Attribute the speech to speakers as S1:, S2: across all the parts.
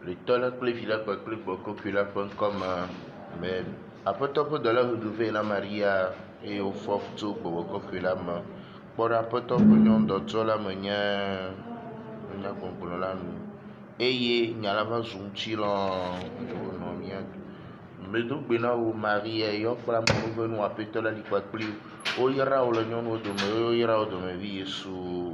S1: Litola kple vila kpakple gbɔkɔkui la ƒe ŋkɔme me aƒetɔ ƒe dɔla ʋuɖuve na Maria eye wofɔ tso gbɔgbɔ kɔkɔe la me. Kpɔ ɖe aƒetɔ ƒe nyɔnudɔtrɔ me nye gbɔgblɔ la nu eye nya la va zu ŋutilɔ wonɔ mia medogbe na wo Maria yɔ kple amewo nu aƒetɔ la li kpakpli wo yra wo le nyɔnuwo dome wo yra wo domevi Yesu.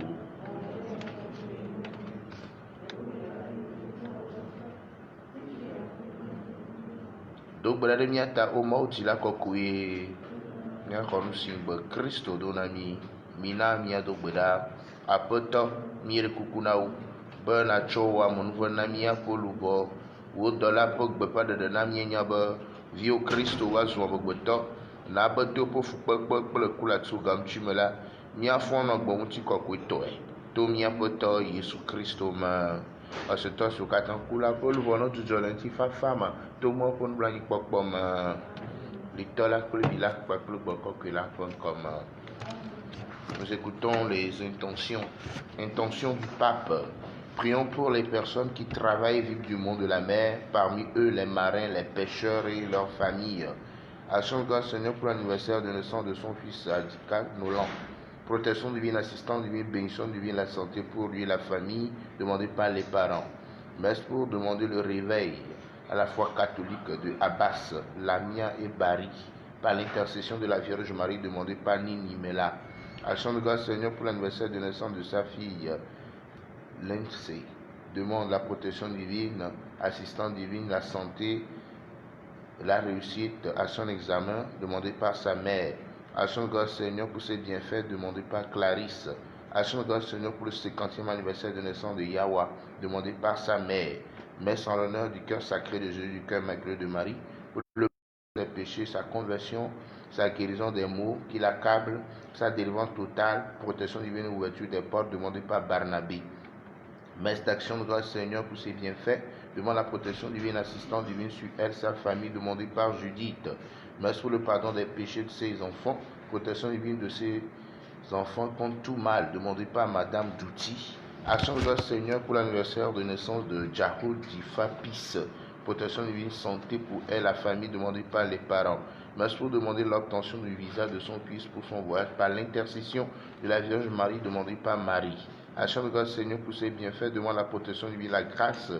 S1: Dogbe ɖe míata o Mawu dzila kɔkɔe míaxɔ nu si gbe Kristo do na mí mina míado gbe ɖa aƒetɔ mí ɖe kuku na wo be natsɔ wo amenuve na míaƒe luʋɔ wo dɔla ƒe gbeƒãɖeɖe na míenya be viwo Kristo woazu amegbetɔ na be to ƒe fukpekpe kple kulatso gaŋtsi me la míafɔ nɔ gbe ŋuti kɔkɔetɔe to míaƒe tɔ Yesu Kristo me. Asetɔ siwo katã ku la ƒe luʋɔ nɔ dzudzɔ le ŋuti fafa me to Mawu ƒe nublanuikpɔkpɔ me. Litɔ la kple vi la kpakple gbɔkɔkɔe la ƒe ŋkɔme. Nous écoutons les intentions du pape. Prions pour les personnes qui travaillent et vivent du monde de la mer, parmi eux les marins, les pêcheurs et leurs familles. Action de grâce Seigneur pour l'anniversaire de naissance de son fils Adika Nolan. Protection divine, assistance divine, bénédiction divine, la santé pour lui et la famille, demandée par les parents. Messe pour demander le réveil à la foi catholique de Abbas, Lamia et Barry, par l'intercession de la Vierge Marie, demandée par Nini Mela. Action de grâce Seigneur pour l'anniversaire de naissance de sa fille Lindsay. Demande la protection divine, assistance divine, la santé, la réussite à son examen, demandée par sa mère. Action de grâce Seigneur pour ses bienfaits, demandé par Clarisse. Action de grâce Seigneur pour le 50e anniversaire de naissance de Yawa, demandé par sa mère. Messe en l'honneur du cœur sacré de Jésus, du cœur immaculé de Marie, pour le pardon des péchés, sa conversion, sa guérison des maux qui l'accablent, sa délivrance totale, protection divine et ouverture des portes, demandée par Barnabé. Messe d'action de grâce Seigneur pour ses bienfaits, demande la protection divine, assistance divine sur elle, sa famille, demandée par Judith. Messe pour le pardon des péchés de ses enfants, protection divine de ses enfants contre tout mal, demandée par Madame Douti. Action de grâce Seigneur pour l'anniversaire de naissance de Jahou Difapis, protection divine, santé pour elle, la famille, demandée par les parents. Messe pour demander l'obtention du visa de son fils pour son voyage par l'intercession de la Vierge Marie, demandée par Marie. Action de grâce Seigneur pour ses bienfaits, demande la protection divine, la grâce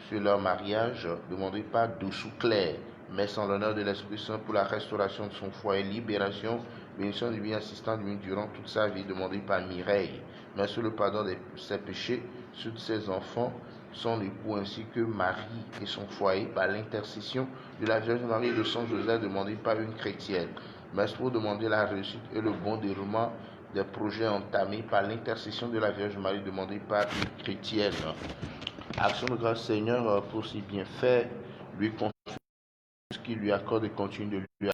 S1: sur leur mariage, demandée par Doussou Claire. Messe en l'honneur de l'Esprit Saint pour la restauration de son foyer, libération, bénédiction divine, assistance divine durant toute sa vie, demandée par Mireille. Messe sur le pardon de ses péchés, sur ses enfants, son époux ainsi que Marie et son foyer, par l'intercession de la Vierge Marie et de Saint Joseph, demandée par une chrétienne. Messe pour demander la réussite et le bon déroulement des projets entamés par l'intercession de la Vierge Marie, demandée par une chrétienne. Action de grâce Seigneur pour ses bienfaits, lui confie ce qu'il lui accorde et continue de lui accorder.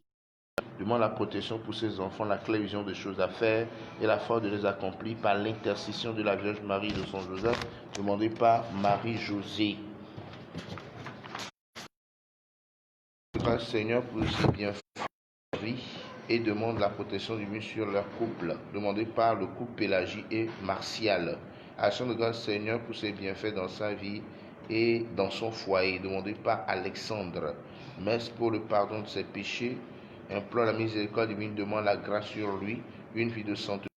S1: Demande la protection pour ses enfants, la claire vision des choses à faire et la force de les accomplir par l'intercession de la Vierge Marie et de son Joseph, demandé par Marie-Josée. Grâce Seigneur pour ses bienfaits et demande la protection divine sur leur couple, demandé par le couple Pélagie et Martial. Action de grâce Seigneur pour ses bienfaits dans sa vie et dans son foyer, demandé par Alexandre. Messe pour le pardon de ses péchés, implore la miséricorde divine, demande la grâce sur lui, une vie de sainteté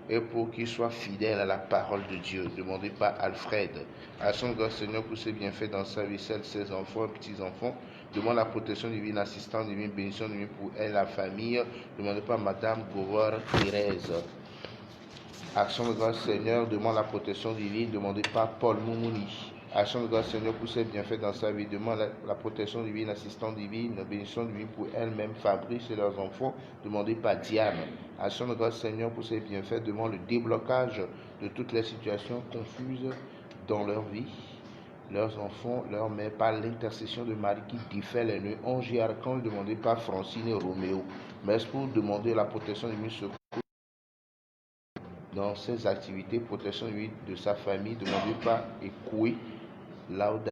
S1: et pour qu'il soit fidèle à la parole de Dieu, demandé par Alfred. Action de grâce Seigneur pour ses bienfaits dans sa vie, celle de ses enfants et petits-enfants, demande la protection divine, assistance divine, bénédiction divine pour elle, la famille, demandé par Madame Gouveur Thérèse. Action de grâce Seigneur, demande la protection divine, demandée par Paul Moumouni. Action de grâce Seigneur pour ses bienfaits dans sa vie, demande la protection divine, assistance divine, bénédiction divine pour elle-même, Fabrice et leurs enfants, demandée par Diane. Action de grâce Seigneur pour ses bienfaits, demande le déblocage de toutes les situations confuses dans leur vie, leurs enfants, leur mère, par l'intercession de Marie qui défait les nœuds, anges et archanges, demandés par Francine et Roméo. Messe pour demander la protection divine secours dans ses activités, protection de sa famille, demandée par Écoué, Lauda.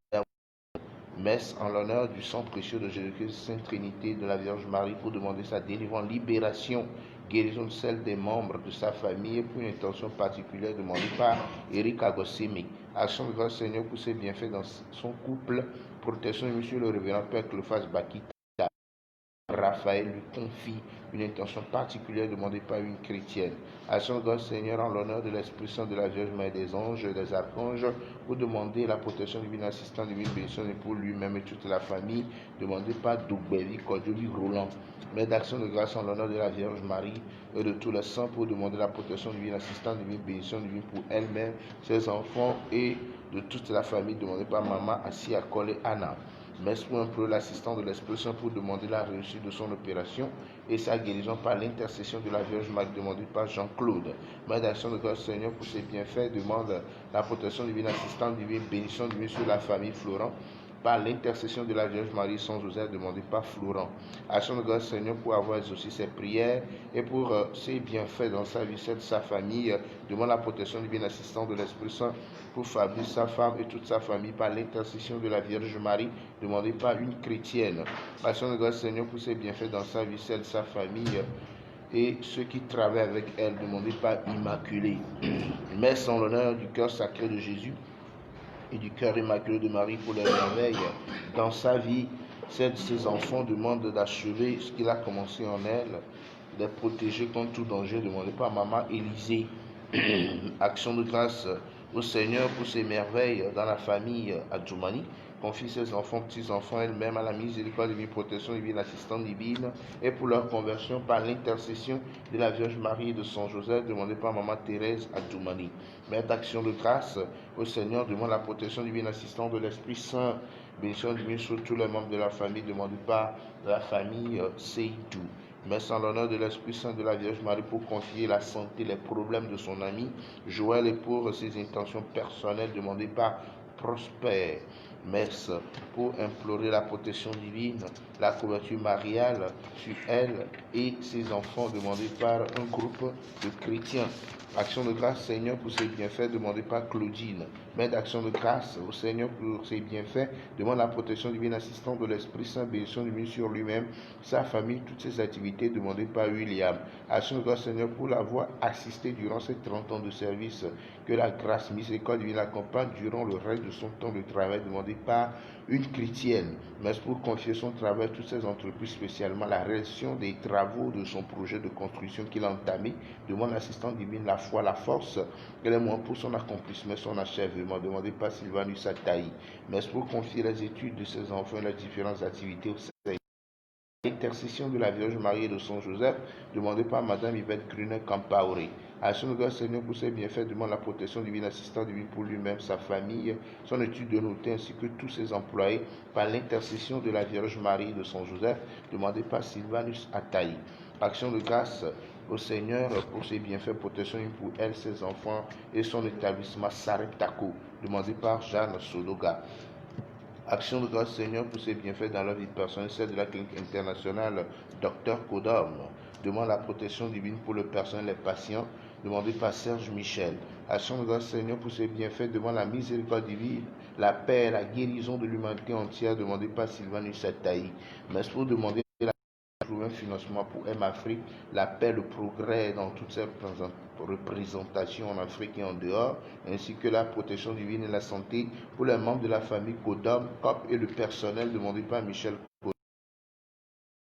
S1: Messe en l'honneur du sang précieux de Jésus-Christ, Sainte Trinité, de la Vierge Marie, pour demander sa délivrance, libération, guérison de celle des membres de sa famille, pour une intention particulière demandée par Éric Agossémé. Action de grâce, Seigneur, pour ses bienfaits dans son couple. Protection de Monsieur le révérend Père Cleophas Bakita. Raphaël lui confie une intention particulière demandée par une chrétienne. Action de grâce, Seigneur, en l'honneur de l'Esprit Saint, de la Vierge Marie, des anges, des archanges, pour demander la protection divine, assistance divine, bénédiction pour lui-même et toute la famille, demandée par Dougbevi, Cordeli, Roland. Mère d'action de grâce en l'honneur de la Vierge Marie et de tous les saints, pour demander la protection divine, assistance divine, bénédiction divine pour elle-même, ses enfants et de toute la famille, demandée par Maman Assia Kole Anna. Messe pour implorer l'assistance de l'Esprit Saint pour demander la réussite de son opération et sa guérison par l'intercession de la Vierge Marie demandée par Jean-Claude. Mère d'action de grâce, Seigneur, pour ses bienfaits, demande la protection divine, assistance divine, bénédiction divine sur la famille Florent par l'intercession de la Vierge Marie sans Joseph demandé par Florent. Action de grâce, Seigneur, pour avoir exaucé ses prières et pour ses bienfaits dans sa vie, celle de sa famille, demande la protection divine, assistance de l'Esprit Saint pour Fabrice, sa femme et toute sa famille par l'intercession de la Vierge Marie demandée par une chrétienne. Action de grâce, Seigneur, pour ses bienfaits dans sa vie, celle de sa famille et ceux qui travaillent avec elle, demandés par Immaculée. Messe en l'honneur du cœur sacré de Jésus et du cœur immaculé de Marie pour les merveilles dans sa vie. Celle de ses enfants demande d'achever ce qu'il a commencé en elle, de les protéger contre tout danger, demandé par Maman Élisée. Action de grâce au Seigneur pour ses merveilles dans la famille Adjoumani. Confie ses enfants, petits-enfants, elle-même à la miséricorde divine, protection divine, assistante divine, et pour leur conversion par l'intercession de la Vierge Marie et de Saint Joseph, demandé par Maman Thérèse Adjoumani. Mère d'action de grâce au Seigneur, demande la protection divine, assistante de l'Esprit Saint, bénédiction divine sur tous les membres de la famille, demandé par la famille Seydou. Messe en l'honneur de l'Esprit Saint de la Vierge Marie pour confier la santé, les problèmes de son ami Joël et pour ses intentions personnelles demandées par Prosper. Messe pour implorer la protection divine, la couverture mariale sur elle et ses enfants demandés par un groupe de chrétiens. Action de grâce, Seigneur, pour ses bienfaits, demandé par Claudine. Mère d'action de grâce au Seigneur pour ses bienfaits, demande la protection divine, assistante de l'Esprit Saint, bénédiction divine sur lui-même, sa famille, toutes ses activités demandées par William. Action de grâce, Seigneur, pour l'avoir assisté durant ses 30 ans de service. Que la grâce, miséricorde divine l'accompagne durant le reste de son temps de travail demandé par une chrétienne. Mais pour confier son travail, toutes ses entreprises, spécialement la réalisation des travaux de son projet de construction qu'il a entamé, demande l'assistance divine, la foi, la force et les moyens pour son accomplissement, son achèvement, demandé par Sylvanus Ataï. Mais pour confier les études de ses enfants et les différentes activités au Seigneur. L'intercession de la Vierge Marie et de Saint Joseph, demandée par Madame Yvette Gruner-Campaoré. Action de grâce, Seigneur, pour ses bienfaits, demande la protection divine, assistance divine pour lui-même, sa famille, son étude de noter ainsi que tous ses employés, par l'intercession de la Vierge Marie et de Saint Joseph, demandée par Sylvanus Ataï. Action de grâce au Seigneur pour ses bienfaits, protection pour elle, ses enfants et son établissement Sareptaco, demandé par Jeanne Sodoga. Action de grâce, Seigneur, pour ses bienfaits dans la vie personnelle, celle de la clinique internationale Dr Kodom. Demande la protection divine pour le personnel et les patients, demandé par Serge Michel. Action de grâce, Seigneur, pour ses bienfaits, demande la miséricorde divine, la paix et la guérison de l'humanité entière, demandé par Sylvanus Ataï. Mais pour demander un financement pour M-Afrique, la paix, le progrès dans toutes ses représentations en Afrique et en dehors, ainsi que la protection divine et la santé pour les membres de la famille Kodom, COP et le personnel demandé par Michel Kodom.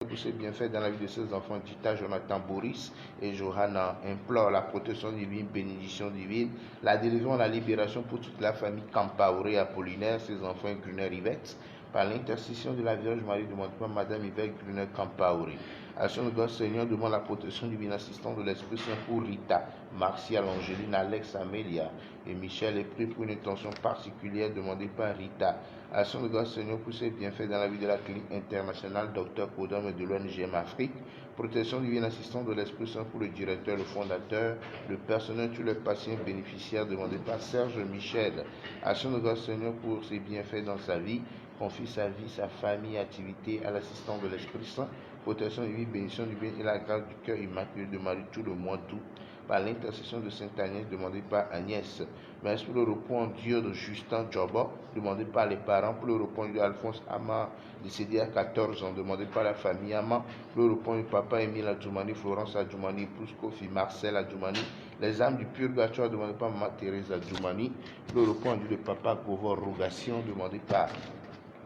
S1: Pour ses bienfaits dans la vie de ses enfants, Dita, Jonathan, Boris et Johanna, implore la protection divine, bénédiction divine, la délivrance, la libération pour toute la famille Campaoré, Apollinaire, ses enfants Gruner Yvette, par l'intercession de la Vierge Marie, demande par Madame Yvette Gruner Campaoré. Action de grâce, Seigneur, demande la protection divine, assistante de l'Esprit Saint pour Rita, Martial, Angeline, Alex, Amélia et Michel est pris pour une intention particulière demandée par Rita. Action de grâce, Seigneur, pour ses bienfaits dans la vie de la clinique internationale Dr Kodom et de l'ONGM Afrique. Protection divine, assistante de l'Esprit Saint pour le directeur, le fondateur, le personnel, tous les patients bénéficiaires demandés par Serge Michel. Action de grâce, Seigneur, pour ses bienfaits dans sa vie. Confie sa vie, sa famille, activité à l'assistance de l'Esprit Saint. Protection divine, bénédiction divine et la grâce du cœur immaculé de Marie tout le mois d'août. par l'intercession de Sainte Agnès, demandé par Agnès. Merci pour le repos en Dieu de Justin Djobo, demandé par les parents. Pour le repos de Alphonse Ama, décédé à 14 ans, demandé par la famille Ama. Pour le repos du papa Émile Adjoumani, Florence Adjoumani, épouse Kofi, Marcel Adjoumani. Les âmes du purgatoire, demandé par Maman Thérèse Adjoumani. Pour le repos en Dieu de papa Govor Rogation, demandé par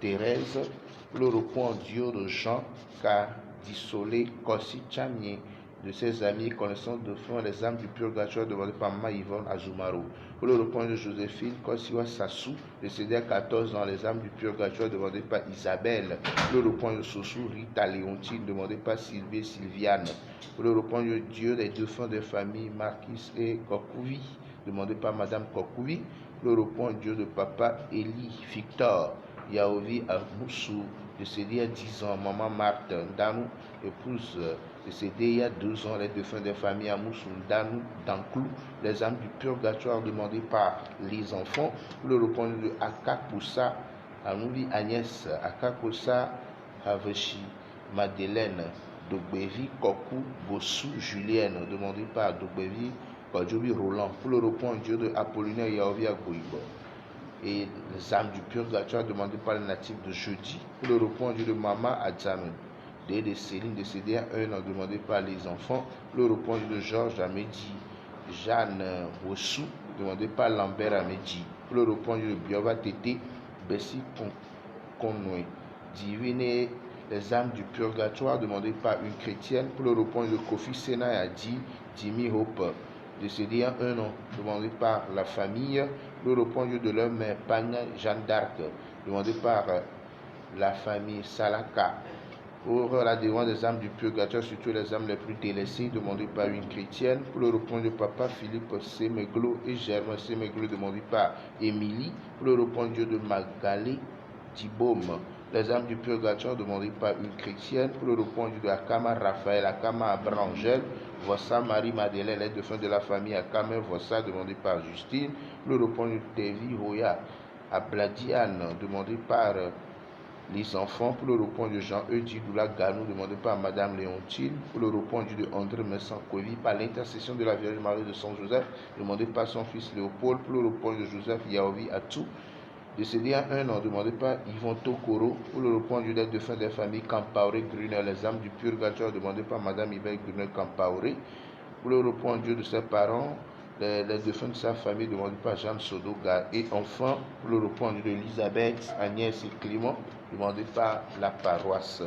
S1: Thérèse. Pour le repos en Dieu de Jean Kadissolé Kossi Tchamier, de ses amis, connaissances de fond, les âmes du purgatoire demandées par Maman Yvonne Azumaro. Pour le repos de Joséphine Kossiwa Sassou, décédée à 14 ans, les âmes du purgatoire demandées par Isabelle. Pour le repos de Sossou Rita Léontine, demandée par Sylvie Sylviane. Pour le repos de Dieu des défunts des familles Marquis et Kokouvi, demandé par Madame Kokouvi. Pour le repos de Dieu de Papa Élie Victor Yaovi Amoussou, décédé à 10 ans, Maman Marthe Ndanou, épouse décédée il y a 2 ans, les défunts des familles Amoussou Ndanou Danklou, les âmes du purgatoire demandées par les enfants. Pour le repos de Akakoussa Anouvi Agnès, Akakoussa Haveshi Madeleine, Dogbevi Kokou Bossou Julienne, demandé par Dogbevi Kodjobi Roland. Pour le repos Dieu de Apollinaire Yaovi Agoïbo. Et les âmes du purgatoire demandées par les natifs de Jeudi. Pour le repos Dieu de Mama Adjame. De Céline, décédée à 1 an, demandé par les enfants. Pour le repos de Georges Amédi. Jeanne Wossou, demandé par Lambert Amédi. Pour le repos de Biova Tété. Bessie Konoué. Divine les âmes du purgatoire demandées par une chrétienne. Pour le repos de Kofi Sena Adi Dimi Hope, décédé à 1 an, demandé par la famille. Le repos de leur mère Pagna Jeanne d'Arc, demandé par la famille Salaka. Pour la délivrance des âmes du purgatoire, surtout les âmes les plus délaissées, demandées par une chrétienne. Pour le repos de papa Philippe Semeglo et Germain Semeglo, demandé par Émilie. Pour le repos de Magalé Thibaume, les âmes du purgatoire demandées par une chrétienne. Pour le repos de Akama Raphaël, Akama Abrangel, Vossa Marie-Madeleine, les défunts de la famille Akama Vossa, demandé par Justine. Pour le repos de Tevi Hoya Abladiane, demandé par les enfants. Pour le repos de Jean-Eudy Doula Ganou, demandé par Madame Léontine. Pour le repos de André Messankovi, par l'intercession de la Vierge Marie de Saint Joseph, demandé par son fils Léopold. Pour le repos de Joseph Yaovi Atou, décédé à 1 an, demandé par Yvon Tokoro. Pour le repos du défunt des familles Campaoré Gruner, les âmes du purgatoire, demandé par Madame Yvette Gruner Campaoré. Pour le repos de ses parents, les défunts de sa famille, demandé par Jeanne Sodoga. Et enfin, pour le repos de Elisabeth, Agnès et Clément, demandé par la paroisse.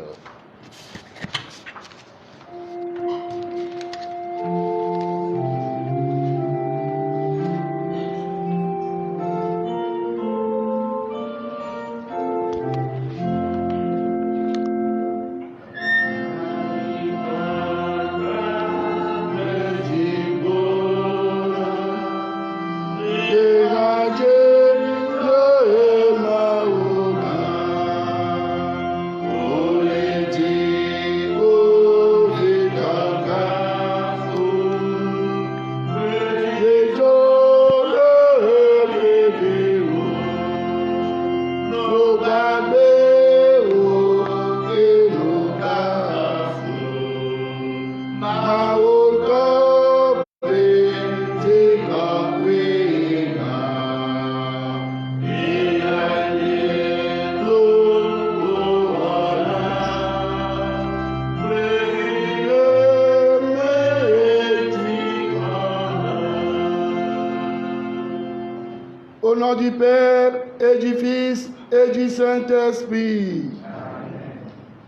S2: Au nom du Père et du Fils et du Saint-Esprit.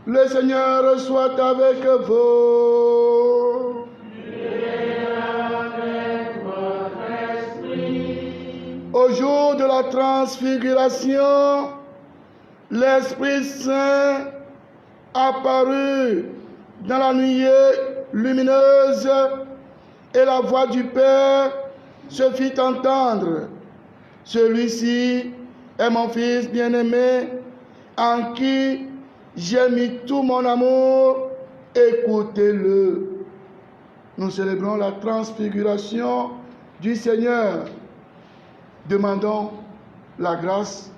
S2: Le Seigneur soit avec vous.
S3: Et avec votre esprit.
S2: Au jour de la transfiguration, l'Esprit Saint apparut dans la nuée lumineuse et la voix du Père se fit entendre. Celui-ci est mon Fils bien-aimé, en qui j'ai mis tout mon amour. Écoutez-le. Nous célébrons la transfiguration du Seigneur. Demandons la grâce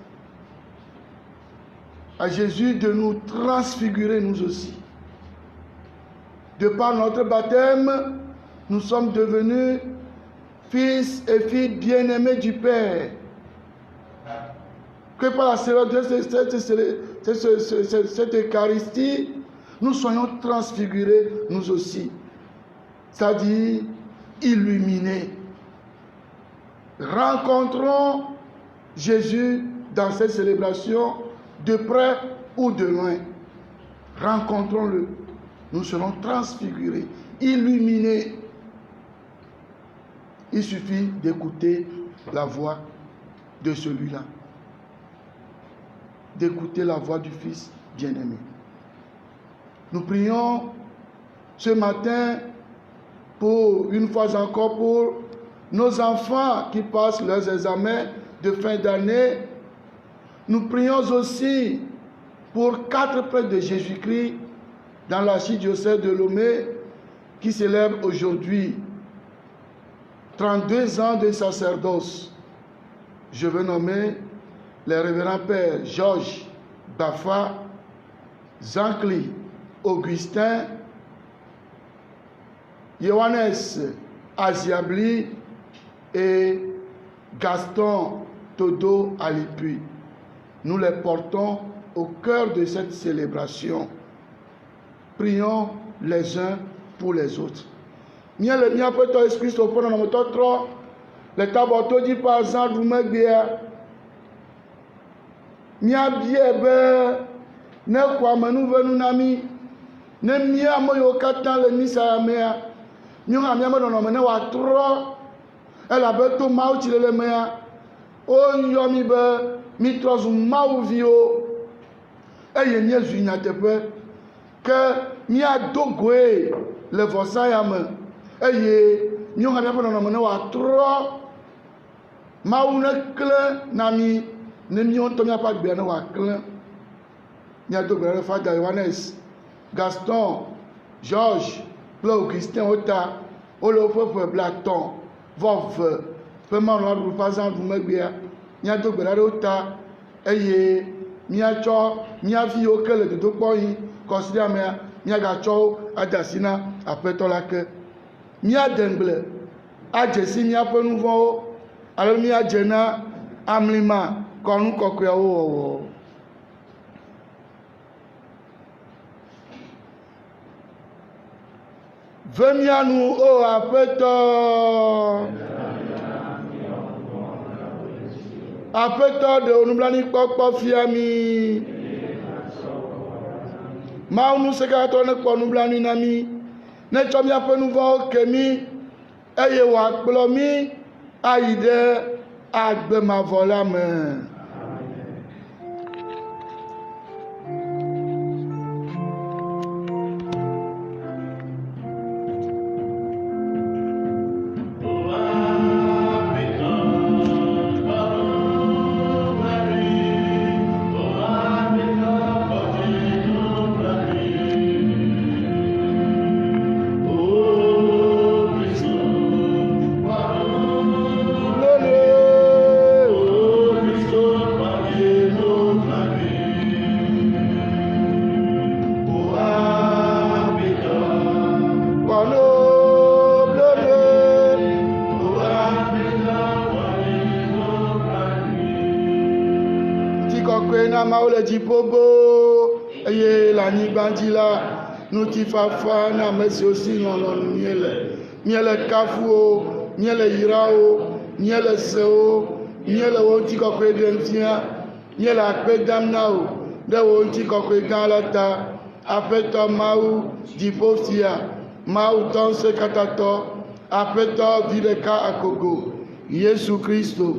S2: à Jésus de nous transfigurer nous aussi. De par notre baptême, nous sommes devenus fils et filles bien-aimés du Père. Que par la célébration de cette Eucharistie, nous soyons transfigurés, nous aussi. C'est-à-dire illuminés. Rencontrons Jésus dans cette célébration, de près ou de loin. Rencontrons-le. Nous serons transfigurés, illuminés. Il suffit d'écouter la voix de celui-là. D'écouter la voix du Fils bien-aimé. Nous prions ce matin pour, une fois encore, pour nos enfants qui passent leurs examens de fin d'année. Nous prions aussi pour 4 prêtres de Jésus-Christ dans l'archidiocèse de Lomé qui célèbrent aujourd'hui 32 ans de sacerdoce. Je veux nommer les révérends pères Georges Baffa, Zankli Augustin, Johannes Aziabli et Gaston Todo Alipuy. Nous les portons au cœur de cette célébration. Prions les uns pour les autres. Mia le mia peut esprit au fond de notre trop. Le taboto dit par exemple vous me bien. Mia bien be ne kwa manu venu nami. Ne mia moyo katan le misa mea. Mia mia mo no mena wa trop. Elle a beto mau ti le mea. O yo mi be mi trozu mau vio. Eye mia zuina tepe que mia dogoe le vosayame. Eye nyɔ hã ƒe nɔnɔme ne wòatrɔ mawu ne klẽ na mi ne míawo ŋutɔ míaƒe agbea ne wòaklẽ. Míado gbe ɖe Fada Johannes, Gaston, Georges kple Augustin wota wole woƒe ƒe blatɔ vɔ ve ƒe manɔaɖuɖu ƒe azãɖu megbea. Míado gbe ɖa ɖe wota eye míatsɔ mía viwo ke le dodokpɔ yi kɔsiɖamea míagatsɔ wo ade asi na Aƒetɔ la ke. Míade ŋgble adze si míaƒe nu vɔ̃wo alo míadze na amlima kɔnu kɔkɔeawo wɔwɔ. Ve mía nu o Aƒetɔ. Aƒetɔ de nublanuikpɔkpɔ fia mi. Mawu ŋusẽkatɔ ne kpɔ nublanui na mi. Ne tsɔ míaƒe nu vɔ̃wo ke mí eye wòakplɔ mí ayi ɖe agbe mavɔ la me. Dziƒogo eye le anyigba dzi la ŋutifafa na ame siwo si lɔlɔ̃nu míele kafuwo, míele yrawo, míele sewo, míele wo ŋutikɔkɔe ɖem fia, míele akpe dam na wo ɖe wo ŋutikɔkɔe gã la ta. Aƒetɔ Mawu dziƒofia, Mawu tɔ ŋusẽkatãtɔ, Aƒetɔ vi ɖeka akogo, Yesu Kristo,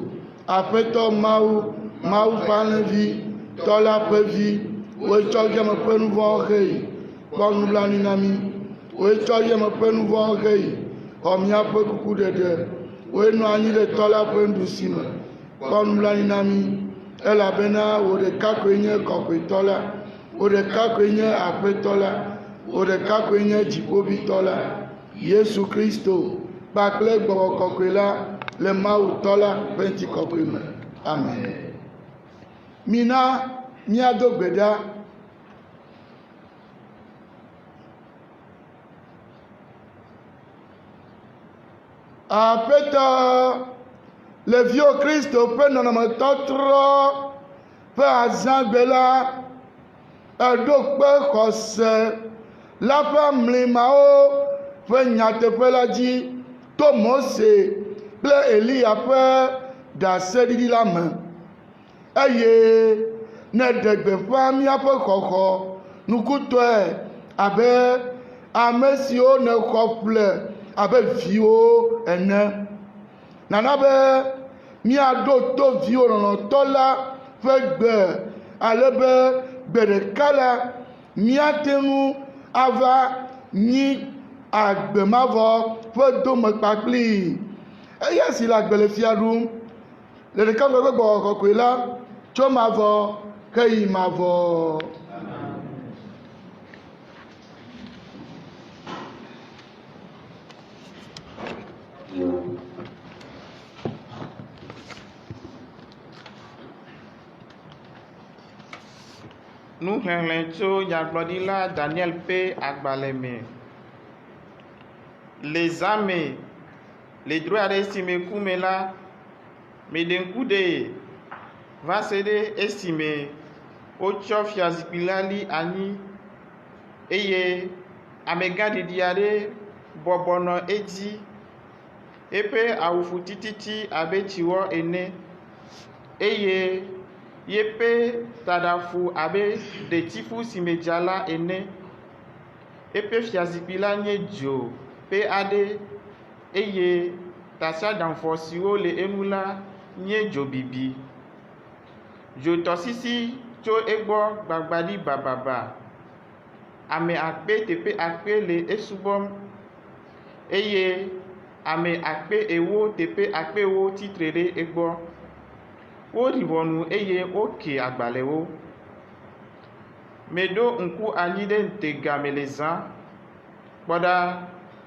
S2: Aƒetɔ Mawu, Mawu ƒe alẽvi, tɔla ƒe vi, woetsɔ yame ƒe nu vɔ̃wo xeyi, kpɔ nublanui na mi. Woetsɔ yame ƒe nu vɔ̃wo xeyi, xɔ míaƒe kuku ɖeɖe. Woenɔ anyi ɖe tɔla ƒe nuɖusi me, kpɔ nublanui na mi. Elabena wò ɖeka koe nye kɔkɔetɔ la, wò ɖeka koe nye Aƒetɔ la, wò ɖeka koe nye dziƒoʋĩtɔ la. Yesu Kristo kpakple Gbɔgbɔ Kɔkɔe la le Mawu tɔ la ƒe ŋutikɔkɔe me. Amen. Mina míado gbe ɖa Aƒetɔ le viwo Kristo ƒe nɔnɔmetɔtrɔ ƒe azãgbe la eɖo kpe xɔse la ƒe amlimawo ƒe nyateƒe la dzi to Mose kple Eliya ƒe ɖaseɖiɖi la me eye ne ɖe gbeƒã míaƒe xɔxɔ nukutɔe abe ame siwo ne xɔ ƒle abe viwo ene. Nana be míaɖo to viwo lɔlɔ̃tɔ la ƒe gbe ale be gbe ɖeka la míate ŋu ava nyi agbemavɔ ƒe dome kpakpli eya si le agbe le fia ɖum le ɖekakpui ƒe gbɔgbɔ kɔkɔe la tso mavɔ heyi mavɔ.
S4: Nuxlẽxlẽ tso Nyagblɔɖila Daniel ƒe agbalẽ me. Le zã me, le drɔ̃e aɖe esime ku me la, meɖe ŋku ɖe va se ɖe esime wotsɔ fiazikpui la li anyi eye amegãɖiɖi aɖe bɔbɔnɔ edzi. Eƒe awu fu tititi abe tsiwɔ ene eye yeƒe taɖafu abe ɖetifu si me dza la ene. Eƒe fiazikpui la nye dzo ƒe aɖe eye tasiaɖamfɔ siwo le enu la nye dzobibi. Dzotɔsisi tso egbɔ gbagbaɖi bababa. Ame akpe teƒe akpe le esubɔm eye ame akpe ewo teƒe akpe ewo tsitre ɖe egbɔ. Woɖi ʋɔnu eye woke agbalẽwo. Meɖo ŋku anyi ɖe ntega me le zã. Kpɔɖa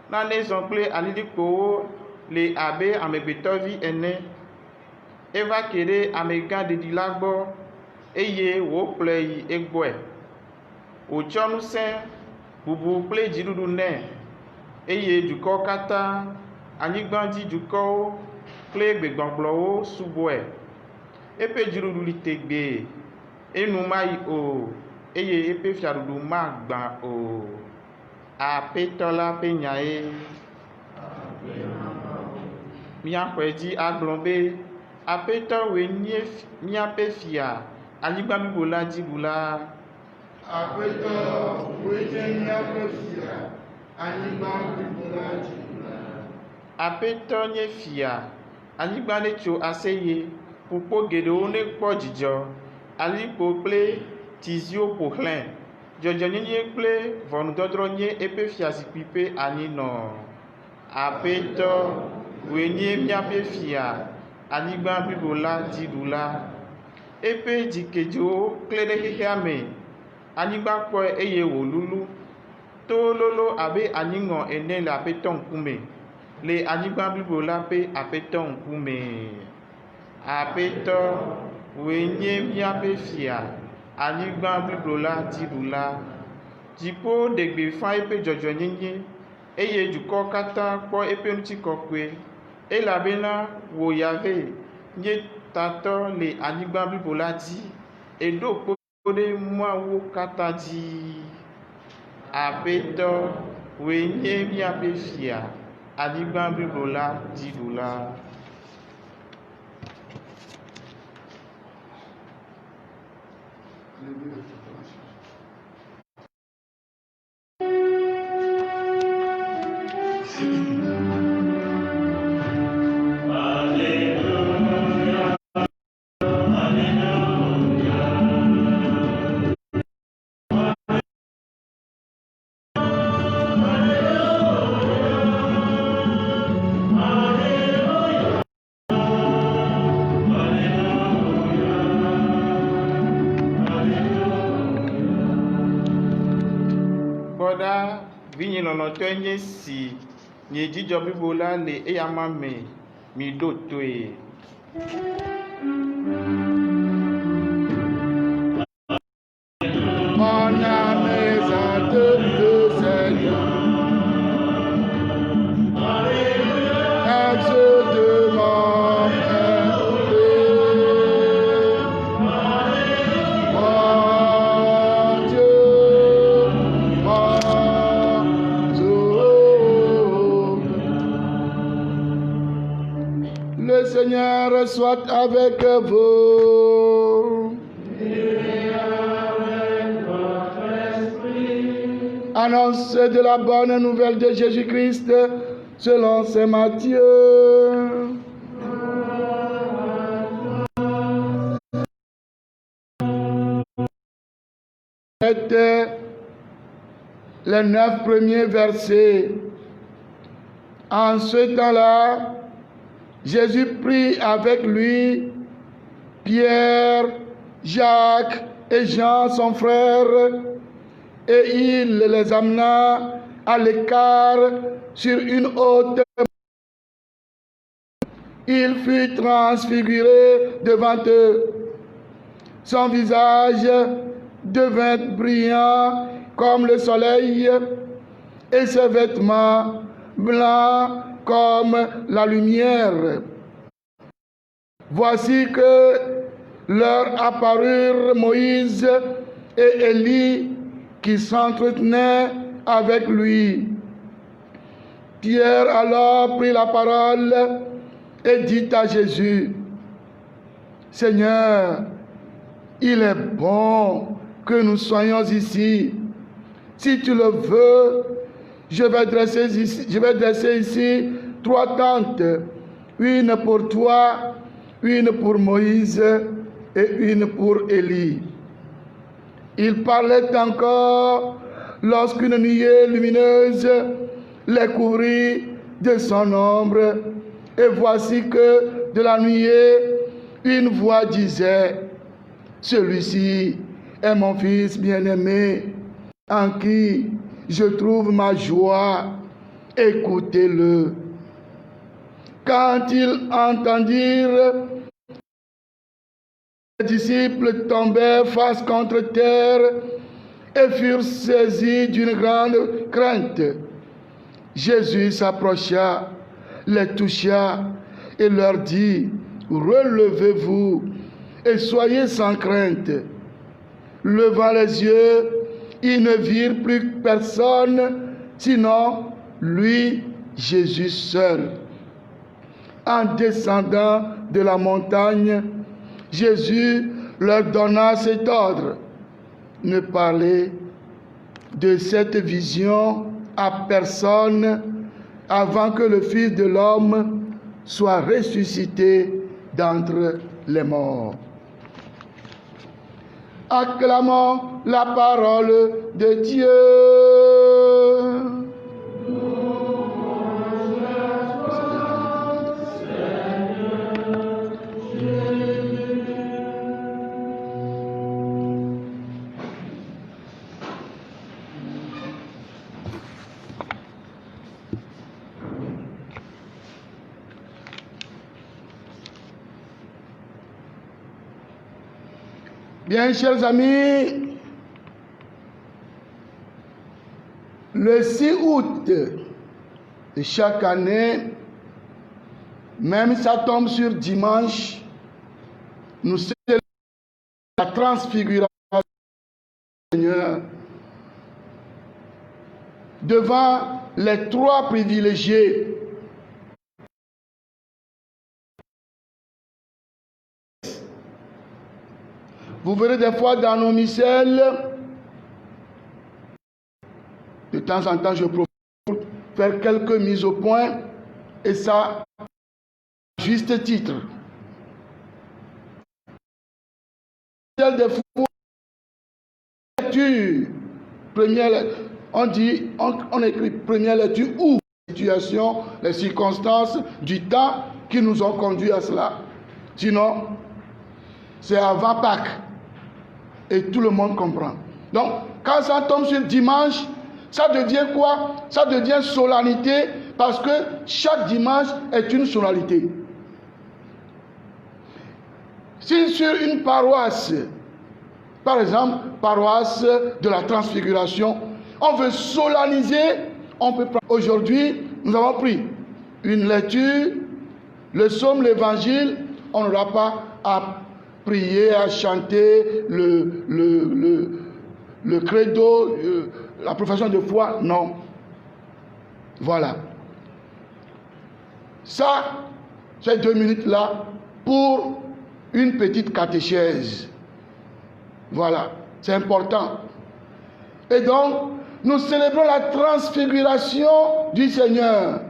S4: nane zɔ kple alilikpowo le abe amegbetɔvi ene. Eva ke ɖe amegãɖiɖi la gbɔ eye wòkplɔe yi egbɔe. Wòtsɔ ŋusẽ bubu kple dziɖuɖu nɛ eye dukɔwo katã, anyigbadzi dukɔwo kple gbegbɔgblɔwo subɔe. Eƒe dziɖuɖu li tegbee, enu mayi o eye eƒe fiaɖuɖu magbã o. Aƒetɔ la ƒe nyae. Míaxɔe dzi agblɔ be aƒetɔwoe nye míaƒe fia, anyigba blibo la dziɖula.
S2: Aƒetɔwoe nye míaƒe fia, anyigba blibo la dziɖula.
S4: Aƒetɔ nye fia, anyigba ne tso aseye. Ƒukpo geɖewo ne kpɔ dzidzɔ, alikpo kple tiziwo ƒo xlẽ. Dzɔdzɔnyenye kple ʋɔnudɔdrɔ̃ nye eƒe fiazikpui ƒe anyinɔ. Aƒetɔ woe nye míaƒe fia, anyigba blibo la dziɖula. Eƒe dzikedziwo klẽ ɖe xexea me. Anyigba kpɔe eye wòlulu. Towo lolo abe anyiŋɔ ene le aƒetɔ ŋkume. Le anyigba blibo la ƒe aƒetɔ ŋkume. Aƒetɔ woe nye míaƒe fia, anyigba blibo la dziɖula. Dziƒo ɖe gbeƒã eƒe dzɔdzɔnyenye eye dukɔwo katã kpɔ eƒe ŋutikɔkɔe elabena wò Yahwe nye tatɔ le anyigba blibo la dzi. Eɖo kpo ɖe mɔawo katã dzi. Aƒetɔ woe nye míaƒe fia, anyigba blibo la dziɖula. Vinye lɔlɔ̃tɔe nye si nye dzidzɔ blibo la le eya ma me, mi ɖo toe.
S2: On a maison de Seigneur. soit avec vous. Annonce de la bonne nouvelle de Jésus-Christ selon saint Matthieu. C'était les 9 premiers versets. En ce temps-là, Jésus prit avec lui Pierre, Jacques et Jean, son frère, et il les amena à l'écart sur une haute. Il fut transfiguré devant eux. Son visage devint brillant comme le soleil et ses vêtements blancs comme la lumière. Voici que leur apparurent Moïse et Élie qui s'entretenaient avec lui. Pierre alors prit la parole et dit à Jésus: Seigneur, il est bon que nous soyons ici. Si tu le veux, je vais dresser ici 3 tentes, une pour toi, une pour Moïse et une pour Élie. Il parlait encore lorsqu'une nuée lumineuse les couvrit de son ombre. Et voici que de la nuée, une voix disait: Celui-ci est mon fils bien-aimé, en qui je trouve ma joie. Écoutez-le. Quand ils entendirent, les disciples tombèrent face contre terre et furent saisis d'une grande crainte. Jésus s'approcha, les toucha et leur dit: Relevez-vous et soyez sans crainte. Levant les yeux, ils ne virent plus personne, sinon lui, Jésus seul. En descendant de la montagne, Jésus leur donna cet ordre: Ne parlez de cette vision à personne avant que le Fils de l'homme soit ressuscité d'entre les morts. Acclamons la parole de Dieu. Bien, chers amis, le 6 août de chaque année, même si ça tombe sur dimanche, nous célébrons la transfiguration du Seigneur devant les 3 privilégiés. Vous verrez des fois dans nos missels, de temps en temps je profite pour faire quelques mises au point, et ça, à juste titre. Des fois, lecture, on écrit première lecture ou situation, les circonstances du temps qui nous ont conduit à cela. Sinon, c'est avant Pâques. Et tout le monde comprend. Donc, quand ça tombe sur dimanche, ça devient quoi? Ça devient solennité, parce que chaque dimanche est une solennité. Si sur une paroisse, par exemple, paroisse de la Transfiguration, on veut solenniser, on peut prendre. Aujourd'hui, nous avons pris une lecture, le psaume, l'évangile, on n'aura pas à prier, à chanter le credo, la profession de foi, non. Voilà. Ça, ces 2 minutes-là, pour une petite catéchèse. Voilà, c'est important. Et donc, nous célébrons la transfiguration du Seigneur.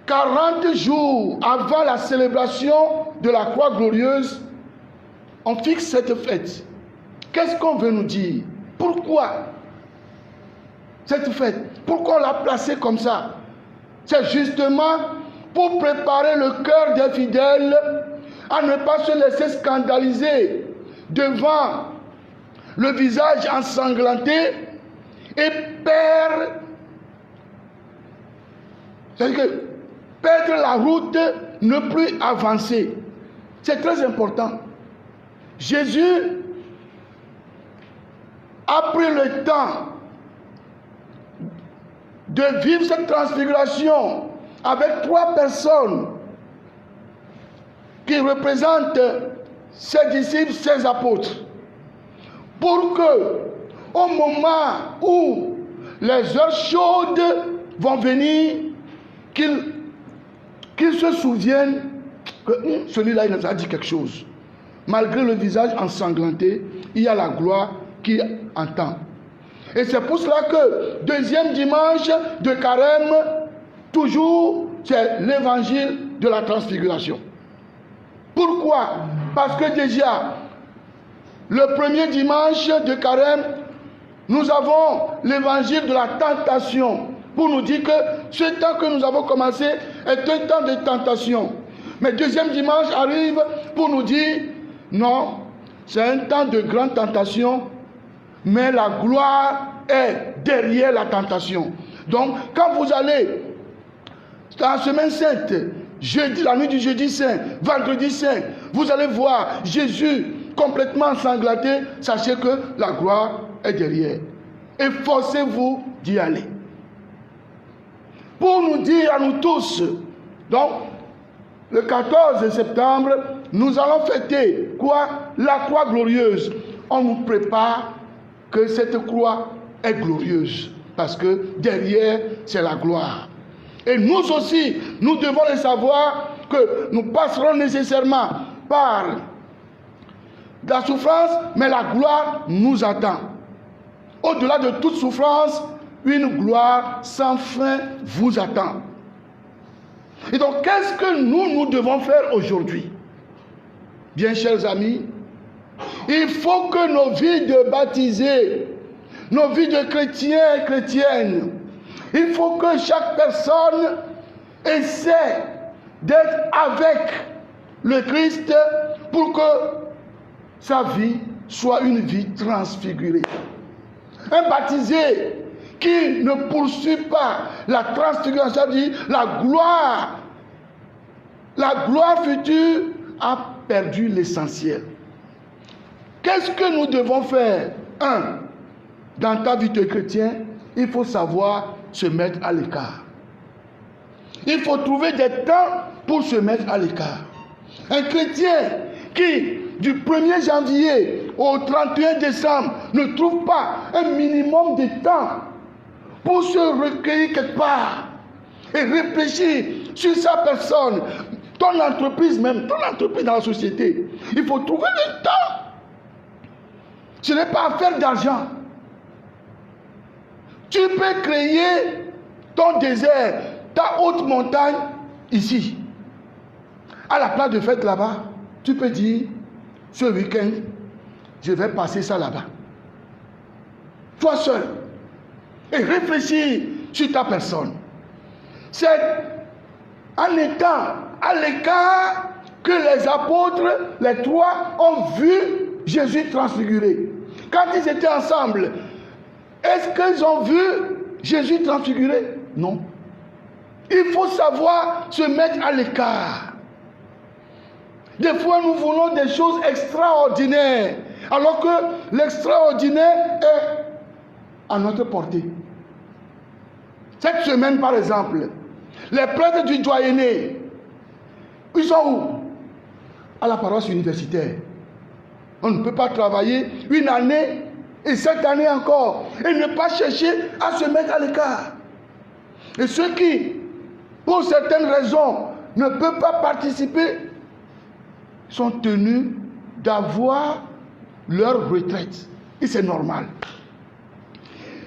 S2: 40 jours avant la célébration de la croix glorieuse, on fixe cette fête. Qu'est-ce qu'on veut nous dire? Pourquoi cette fête? Pourquoi on l'a placée comme ça? C'est justement pour préparer le cœur des fidèles à ne pas se laisser scandaliser devant le visage ensanglanté et perdre la route, ne plus avancer. C'est très important. Jésus a pris le temps de vivre cette transfiguration avec 3 personnes qui représentent ses disciples, ses apôtres, pour que, au moment où les heures chaudes vont venir, qu'ils se souviennent que celui-là, il nous a dit quelque chose. Malgré le visage ensanglanté, il y a la gloire qui entend. Et c'est pour cela que deuxième dimanche de Carême, toujours, c'est l'évangile de la transfiguration. Pourquoi? Parce que déjà, le premier dimanche de Carême, nous avons l'évangile de la tentation pour nous dire que ce temps que nous avons commencé est un temps de tentation. Mais deuxième dimanche arrive pour nous dire non, c'est un temps de grande tentation, mais la gloire est derrière la tentation. Donc, quand vous allez dans la semaine sainte, jeudi, la nuit du jeudi saint, vendredi saint, vous allez voir Jésus complètement ensanglanté, sachez que la gloire est derrière. Et forcez-vous d'y aller. Pour nous dire à nous tous, donc, le 14 septembre, nous allons fêter quoi? La croix glorieuse. On nous prépare que cette croix est glorieuse, parce que derrière, c'est la gloire. Et nous aussi, nous devons le savoir que nous passerons nécessairement par la souffrance, mais la gloire nous attend. Au-delà de toute souffrance, une gloire sans fin vous attend. Et donc, qu'est-ce que nous devons faire aujourd'hui? Bien, chers amis, il faut que nos vies de baptisés, nos vies de chrétiens et chrétiennes, il faut que chaque personne essaie d'être avec le Christ pour que sa vie soit une vie transfigurée. Un baptisé qui ne poursuit pas la transfiguration, dit la gloire future a perdu l'essentiel. Qu'est-ce que nous devons faire? Dans ta vie de chrétien, il faut savoir se mettre à l'écart. Il faut trouver des temps pour se mettre à l'écart. Un chrétien qui, du 1er janvier au 31 décembre, ne trouve pas un minimum de temps pour se recueillir quelque part et réfléchir sur sa personne, ton entreprise même, ton entreprise dans la société. Il faut trouver le temps. Ce n'est pas affaire d'argent. Tu peux créer ton désert, ta haute montagne ici. À la place de fête là-bas, tu peux dire, ce week-end, je vais passer ça là-bas. Toi seul. Et réfléchir sur ta personne. C'est en étant à l'écart que les apôtres, les 3, ont vu Jésus transfiguré. Quand ils étaient ensemble, est-ce qu'ils ont vu Jésus transfiguré? Non. Il faut savoir se mettre à l'écart. Des fois, nous voulons des choses extraordinaires, alors que l'extraordinaire est à notre portée. Cette semaine, par exemple, les prêtres du doyenné, ils sont où? À la paroisse universitaire. On ne peut pas travailler une année et cette année encore et ne pas chercher à se mettre à l'écart. Et ceux qui, pour certaines raisons, ne peut pas participer sont tenus d'avoir leur retraite. Et c'est normal.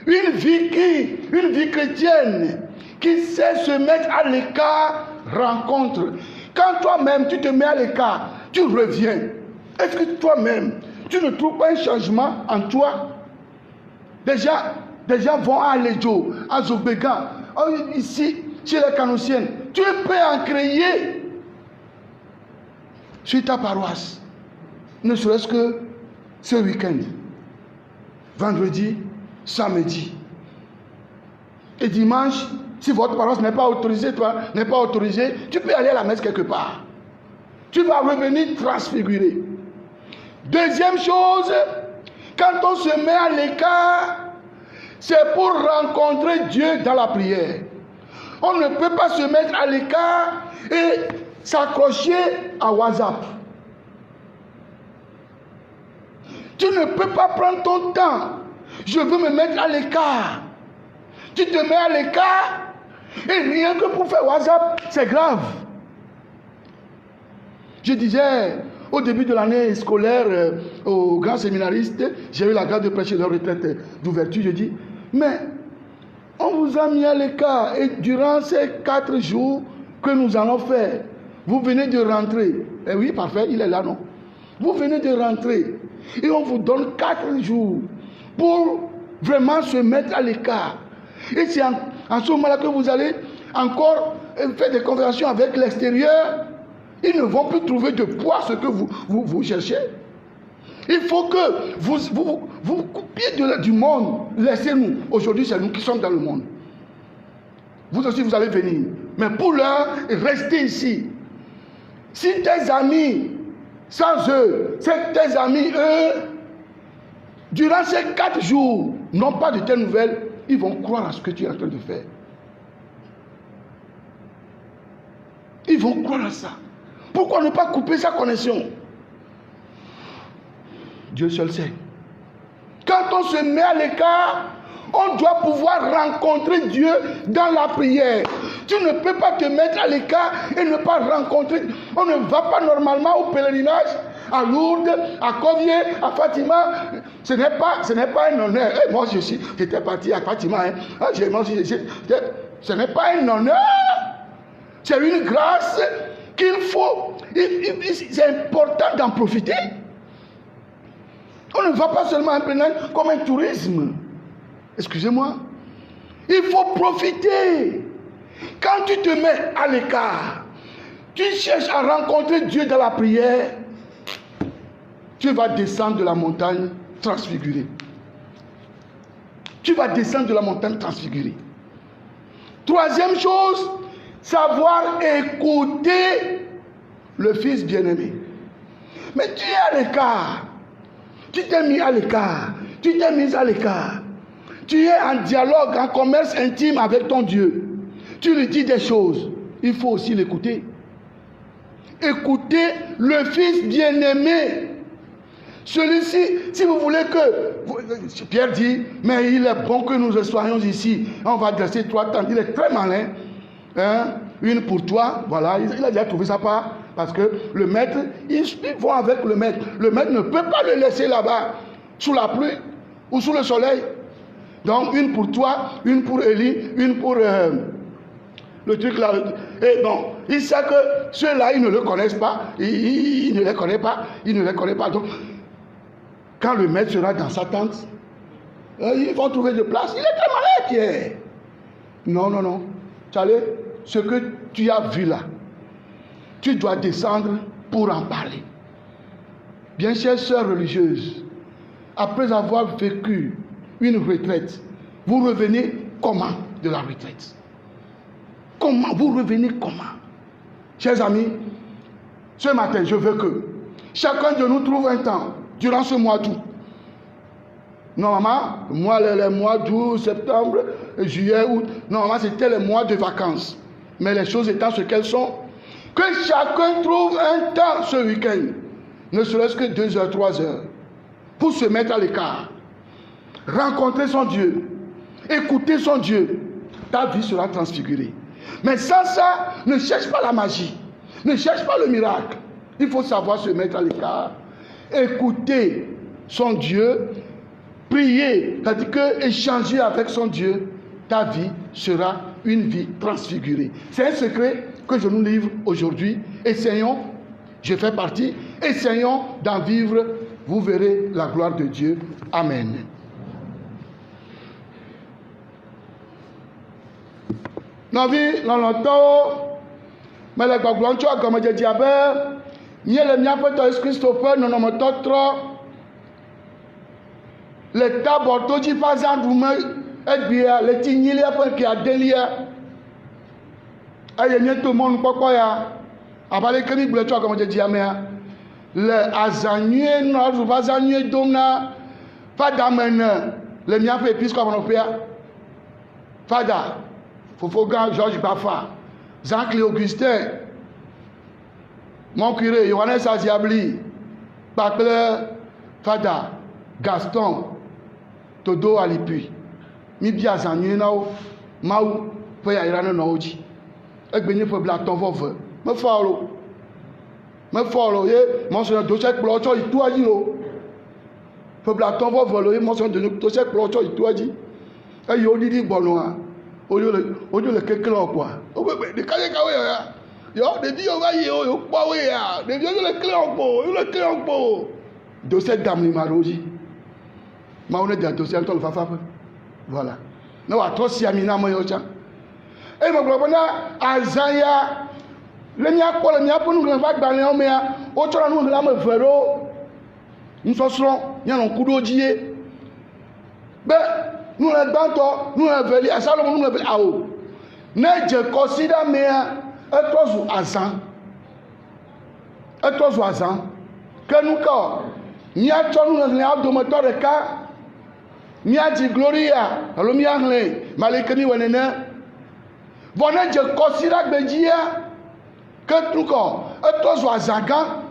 S2: Une vie chrétienne qui sait se mettre à l'écart rencontre. Quand toi-même tu te mets à l'écart, tu reviens. Est-ce que toi-même, tu ne trouves pas un changement en toi? Déjà, des gens vont à Ledjo, à Zobega, ici, chez les Canossiennes. Tu peux en créer sur ta paroisse. Ne serait-ce que ce week-end. Vendredi, samedi. Et dimanche, si votre paroisse n'est pas autorisée, tu peux aller à la messe quelque part. Tu vas revenir transfiguré. Deuxième chose, quand on se met à l'écart, c'est pour rencontrer Dieu dans la prière. On ne peut pas se mettre à l'écart et s'accrocher à WhatsApp. Tu ne peux pas prendre ton temps. Je veux me mettre à l'écart. Tu te mets à l'écart et rien que pour faire WhatsApp, c'est grave. Je disais au début de l'année scolaire aux grands séminaristes, j'ai eu la grâce de prêcher leur retraite d'ouverture. Je dis, mais on vous a mis à l'écart et durant ces 4 jours que nous allons faire, vous venez de rentrer. Eh oui, parfait, il est là, non? Vous venez de rentrer et on vous donne 4 jours pour vraiment se mettre à l'écart. Et c'est en ce moment-là que vous allez encore faire des conversations avec l'extérieur. Ils ne vont plus trouver de poids ce que vous cherchez. Il faut que vous coupiez du monde. Laissez-nous. Aujourd'hui, c'est nous qui sommes dans le monde. Vous aussi, vous allez venir. Mais pour l'heure, restez ici. Si tes amis, sans eux, tes amis, eux, durant ces 4 jours, n'ont pas de telles nouvelles, ils vont croire à ce que tu es en train de faire. Ils vont croire à ça. Pourquoi ne pas couper sa connexion? Dieu seul sait. Quand on se met à l'écart, on doit pouvoir rencontrer Dieu dans la prière. Tu ne peux pas te mettre à l'écart et ne pas rencontrer. On ne va pas normalement au pèlerinage à Lourdes, à Covier, à Fatima. Ce n'est pas un honneur. Et moi, j'étais parti à Fatima. Ce n'est pas un honneur. C'est une grâce qu'il faut. C'est important d'en profiter. On ne va pas seulement un pèlerinage comme un tourisme. Excusez-moi. Il faut profiter. Quand tu te mets à l'écart, tu cherches à rencontrer Dieu dans la prière, tu vas descendre de la montagne transfiguré. Tu vas descendre de la montagne transfiguré. Troisième chose, savoir écouter le Fils bien-aimé. Mais tu es à l'écart. Tu t'es mis à l'écart. Tu t'es mis à l'écart. Tu es en dialogue, en commerce intime avec ton Dieu. Tu lui dis des choses. Il faut aussi l'écouter. Écoutez le Fils bien-aimé. Celui-ci, si vous voulez que... Pierre dit, mais il est bon que nous soyons ici. On va dresser 3 tentes. Il est très malin. Hein? Une pour toi. Voilà, il a déjà trouvé sa part. Parce que le maître, ils vont avec le maître. Le maître ne peut pas le laisser là-bas, sous la pluie ou sous le soleil. Donc, une pour toi, une pour Élie, une pour le truc là. Et bon, il sait que ceux-là, ils ne le connaissent pas. Il ne les connaît pas. Il ne les connaît pas. Donc, quand le maître sera dans sa tente, ils vont trouver de place. Il est très malin, Pierre. Non. Tu allais, ce que tu as vu là, tu dois descendre pour en parler. Bien chères sœurs religieuses, après avoir vécu une retraite, vous revenez comment de la retraite? Comment? Vous revenez comment? Chers amis, ce matin, je veux que chacun de nous trouve un temps durant ce mois d'août. Normalement, les mois d'août, septembre, juillet, août, normalement c'était les mois de vacances. Mais les choses étant ce qu'elles sont, que chacun trouve un temps ce week-end, ne serait-ce que 2 heures, 3 heures, pour se mettre à l'écart, rencontrer son Dieu, écouter son Dieu, ta vie sera transfigurée. Mais sans ça, ne cherche pas la magie. Ne cherche pas le miracle. Il faut savoir se mettre à l'écart, écouter son Dieu, prier, c'est-à-dire que échanger avec son Dieu, ta vie sera une vie transfigurée. C'est un secret que je nous livre aujourd'hui. Essayons, je fais partie, essayons d'en vivre, vous verrez la gloire de Dieu. Amen. Dans la vie, dans le temps, mais les bagoulantes, comme je dis, il y a les miens pour Christophe, non, non, trop. Les tabords, tu pas en roumain, et bien, les tignes, qui a délié. Et il y a tout le monde, pourquoi il y a. Après les crédits, comme je dis, les azagnués, non, les azagnués, donna, pas d'amène, les miens fait plus comme on fait. Fada, Fofogan, Georges Bafa, Jean-Claude Augustin, mon curé, Johannes Aziabli, Bacler, Fada, Gaston, Todo Alipi, Mibia Zanyuenao, Maou, Payarano Naoji, Ekbeni Poblaton Vove, me follow, mention de chaque plocho, il tout a dit, Poblaton Vove, mention de chaque plocho, il tout a dit, et il y a dit, bon, au lieu de quelqu'un quoi. Au lieu de quelqu'un, yo, de Dieu va y yo, pas oui, de Dieu le clé en pot, de cette dame ni maroji. Ma on est dans dossier en le fafa. Voilà. Nous à toi si amina mo yo cha. Et mo globona Azaya. Le mia ko le mia pour nous va gbalé o mea. O tro nous la me vero. Nous sosron, nya non kudo jie. Ben nous les bantons, nous les veli, à Salomon nous les veli, ah oh. Ne je considère mea, et toi ou azan. Et toi ou azan. Que nous quand, ni a toi nous les abdomoteur de cas, ni a dit gloria, alors mi a rien, malekeni wenene. Bon, ne je considère bédia, que nous quand, et toi ou azan,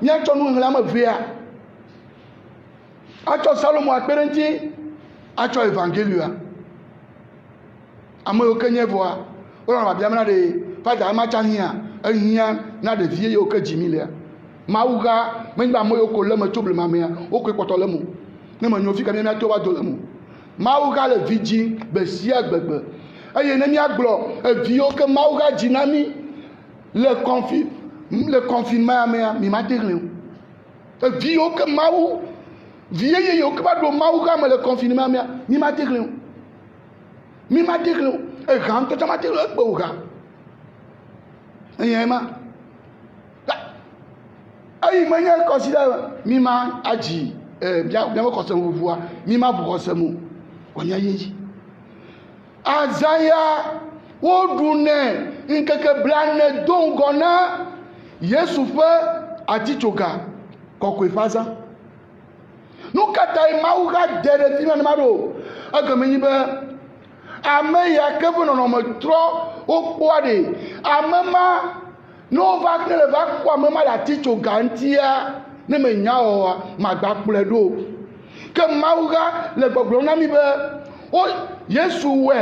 S2: ni a toi nous les abdomoteur. A toi Salomon a perenti. Acho evangelia amo okenye voa ora ba bia na de fada amacha hia na de vie yo ke jimilia mauga menba mo yo ko le mo trouble ma me o ko poto le mo ne mo nyofi ka mi to wa do le mo mauga le viji be si agbegbe eye ne mi aglo e vi o ke mauga jinami le confinement me mi ma terle e vi o ke mau vieux yo que pas do mauga mais le confinement mi ma déclin et quand tu m'as dit le boga ayema ayi manya considère mi ma aji bien mo ko se mo voir mi ma bu ko se mo onya yeji azaya wo dune nkeke blane dongona yesu fe atichoga kokwe faza nous kataï maouga dere fina maro agamenyi be ame ya ke bo no me tro o kwade amema no va ne le va kwa mema la ticho gantia ne me nya o magba kple do ke maouga le gbogbo na mi be o yesu we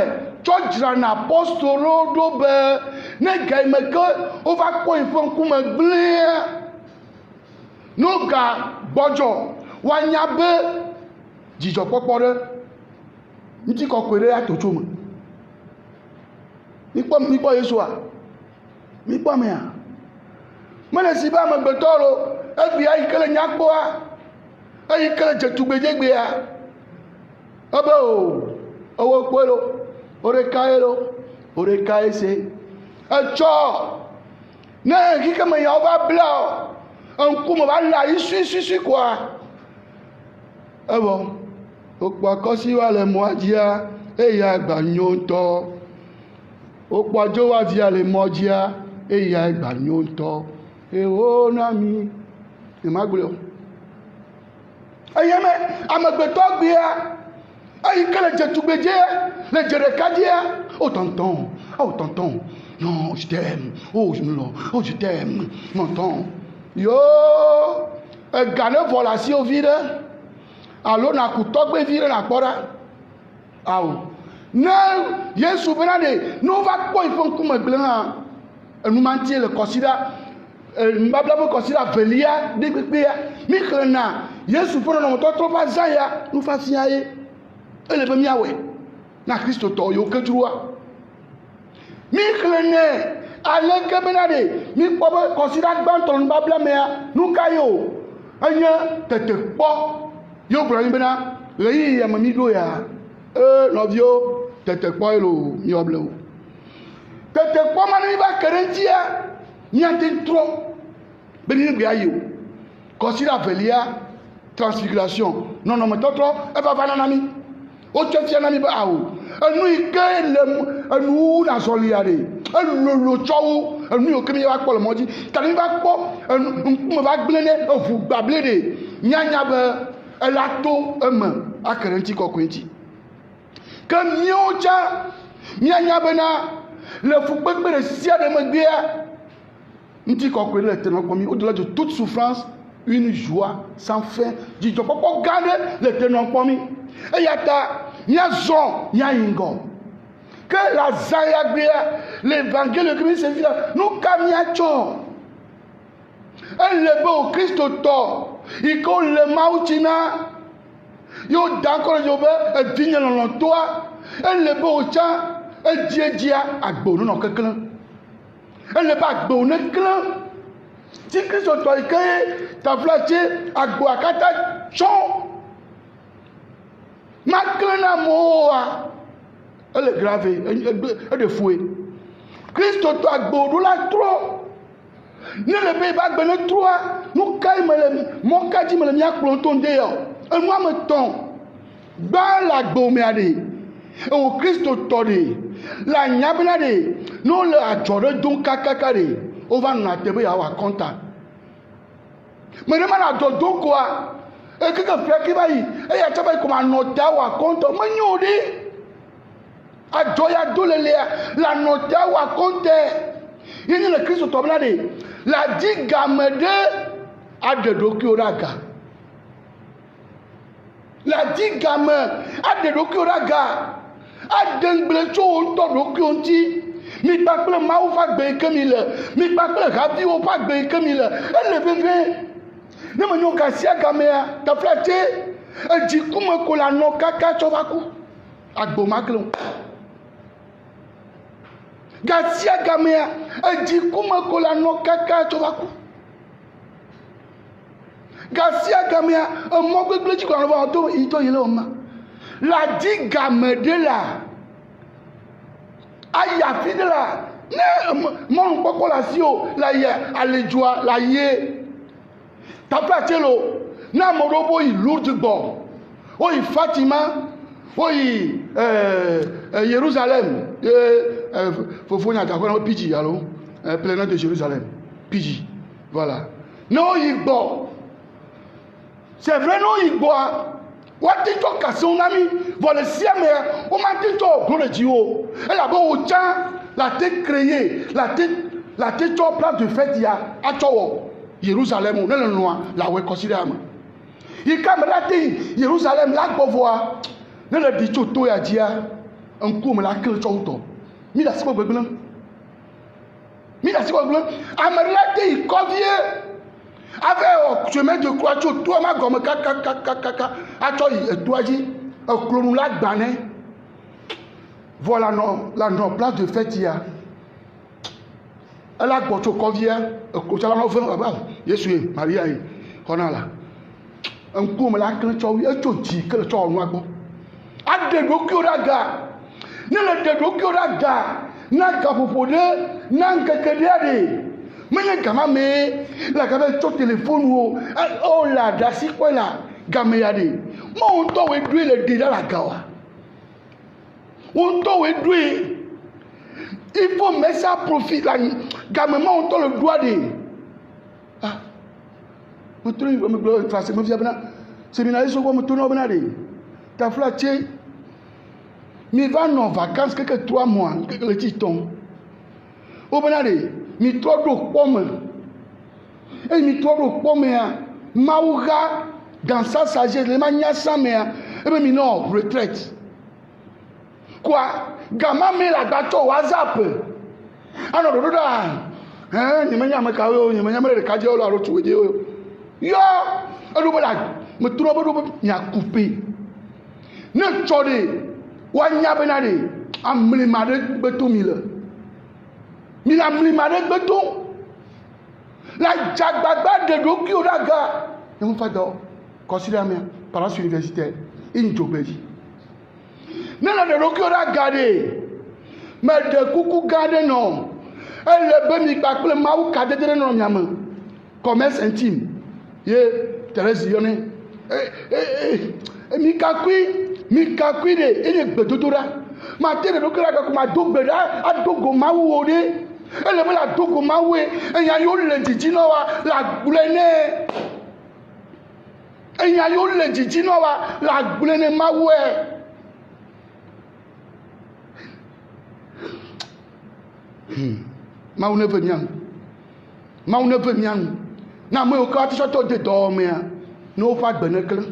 S2: chojra na apostolo do be ne gai me ke o va ko ifon ku me gble no ga bojo wanya be jijo popore nti kokwere atocho mo mi po yesu a mi po me a mele si ba me gbetoro e bi ayi kele nyagbo a ayi kele jetugbejegbe a obo owo polo ore kaese echo ne ki kama ya ba bla on kuma ba la isu quoi. Ah bon, au quoi si wa le moadia et ya gbagnonto. Au quoi jo wa via le moadia et ya gbagnonto. E o nami e maglo. Ayeme amagbeto gbia. Ayi kele jetugbeje le jerekadia. Oh tonton. Non, je t'aime. Oh je t'aime. Tonton. Yo, gane volasi au vide. Alors na kutogbe vire na kpora awo ne yesu benade no va ko ifon kuma gblen ha enu mantie le consider mbabla be kɔsi la velia de gbegbe mi xlẽna Yesu ƒe nɔnɔmetɔtrɔ va zã ya nufafia ye ele be miawɔe na Kristo tɔ yiwo ke dzroa mi xlẽnɛ aleke bena ɖe mi kpɔ be kɔsiɖa gbãtɔ nubabla mea nu ka ye o enye tetekpɔ yewo gblɔ mi bena ɣeyiɣi ya me mi ɖo ya nɔviwo tetekpɔ ye lo miwɔble o tetekpɔ ma ne mi va ke ɖe ŋutia miate trɔ be mi gbe ayi o kɔsiɖa velia transfiguration nɔnɔmetɔtrɔ eva va nana mi wotsɔ fia na mi be awo enu yi ke le enu na zɔlia ɖe elolo tsɔwo enu yiwo ke mi va kpɔ le mɔ dzi ta mi va kpɔ ŋkume va gblẽ ne eʋu gbable ɖe mianya be ela to eme ake ɖe ŋuti kɔkɔe ŋuti ke míawo tsã mianya bena le fukpekpe ɖe sia ɖe megbea ŋuti kɔkɔe le tenɔ kpɔ mi au-delà de toute souffrance une joie sans fin dzidzɔkpɔkpɔ gã ɖe le tenɔ kpɔ mi eya ta míazɔ míayi ŋgɔ ke le azãyagbea le évangile ke mi se fi la nu ka míatsɔ ele be o Kristo tɔ yi ke wole Mawu tsi na yewo da ŋkɔ ɖe dzi be evinye lɔlɔ̃tɔa ele be o tsã edzia agbo nunɔ keklẽ ele be agbo ne klẽ ti Kristo tɔ yi ke tafla tsi agboa katã tsɔ ma klẽ na amewoa ele grave eɖe fue Kristo tɔ agbo ɖo la trɔ ne le be ba gbe ne trɔa nu ka yi me le mɔ ka dzi me le miakplɔ to ŋdɛ ya enu ame tɔn gbã le agbo mea ɖe ewo Kristo tɔ ɖe le anya bena ɖe ne wole adzɔɖe dom kakaka ɖe wova nɔna te be yeawɔ akɔnta me ɖe ma na adzɔ dom koa ekeke fia ke va yi eya tsɛ va yi ko ma nɔ te awɔ akɔnta menyo o ɖe adzɔ ya do lelea le anɔ te awɔ akɔnta ye nye le Kristo tɔ bena ɖe le adi game ɖe aɖe ɖokuiwo ɖe aga le adi game aɖe ɖokuiwo ɖe aga aɖe ŋgble tso wo ŋutɔ ɖokuiwo ŋuti mi kpakple Mawu ƒe agbe yi ke mi le mi kpakple haviwo ƒe agbe yi ke mi le ele vevie ne menyo ga sia gamea tafla tse edzikume ko le anɔ kaka tsɔ va ku agbo ma klẽ o ga sia gamea edzikume ko le anɔ kaka tsɔ va ku ga sia gamea emɔ gbegble dzi ko le anɔ va to itɔ yi le o ma le adi game ɖe la ayi afi ɖe la ne mɔnukpɔkpɔ le asi o la yi aledzoa la ye tafla tse lo ne ame ɖewo bo yi Lourdes gbɔ wo yi Fatima wo yi Yerusalem fofo nya gakɔ na wo pidzi alo plénat de Jérusalem pidzi voilà ne wo yi gbɔ c'est vrai ne wo yi gbɔa wate tsɔ kasewo na mi vɔ le sia mea womate tsɔ glo le dzi o elabe wo tsã la te créer la te tsɔ plan de fête ya atsɔ wɔ Yerusalem ne le nua la wɔe kɔsi ɖe ame yi ka me la te yi Yerusalem la gbɔ vɔa ne le ɖi tso to ya dzia ŋkume la kele tsɔ wotɔ mi da si kɔ gbegblẽ mi da si kɔ gbegblẽ ame la te yi kɔvie ave wɔ chemin de croix tso toa ma gɔme kakakakaka atsɔ yi etoa dzi eklonu la gbanɛ vɔ la nɔ place de fête ya ela gbɔ tso kɔvia eklotsala nɔ fɛn aba Yesu ye Maria ye xɔna la ŋkume la kele tsɔ etso dzi kele tsɔ wɔ nua gbɔ aɖe ɖokuiwo ɖe aga ne le ɖe ɖokuiwo ɖe aga na gaƒoƒo ɖe na ŋkeke ɖea ɖe menye gama me la gabe tso téléphone o la dasi kɔ la game ya ɖe mo ŋutɔ wo ɖoe le ɖe ɖe la ga wa wo ŋutɔ wo ɖoe il faut mettre ça profit la game mo ŋutɔ le ɖoa ɖe ah mo to me gblɔ français me fia bena séminaire so mo to na bena ɖe tafla tse mi va nɔ vacances keke 3 mois keke le tsi tɔn o bena ɖe mi trɔ ɖo kpɔ me eye mi trɔ ɖo kpɔ mea Mawu ha dans sa sagesse le ma nya sa mea ebe mi nɔ retraite kwa gama me la gba tsɔ WhatsApp anɔ ɖoɖo ɖa hein ni manya me ka yo ni manya me de ka je lo aro tuwe je yo yo adu bala me tro bo do nya couper ne chode wa nya be na de amli ma de beto mi le mi la amli ma de beto la jagbagba de do ki o daga e mo fa do consider me parents universitaire in jobeji ne la de do ki o daga de me de kuku garde non elle be mi gba ma u ka dedere no miam commerce intime ye Thérèse yone mi ka kui de ele gbedodora ma tere do kira ka ma do gbeda adogo ma wo de ele me la dogo ma we eyan yo le jiji no wa la gbulene eyan yo le jiji no wa la gbulene ma we ma une pe mian na mo ka ti so to de do me no fa gbenekle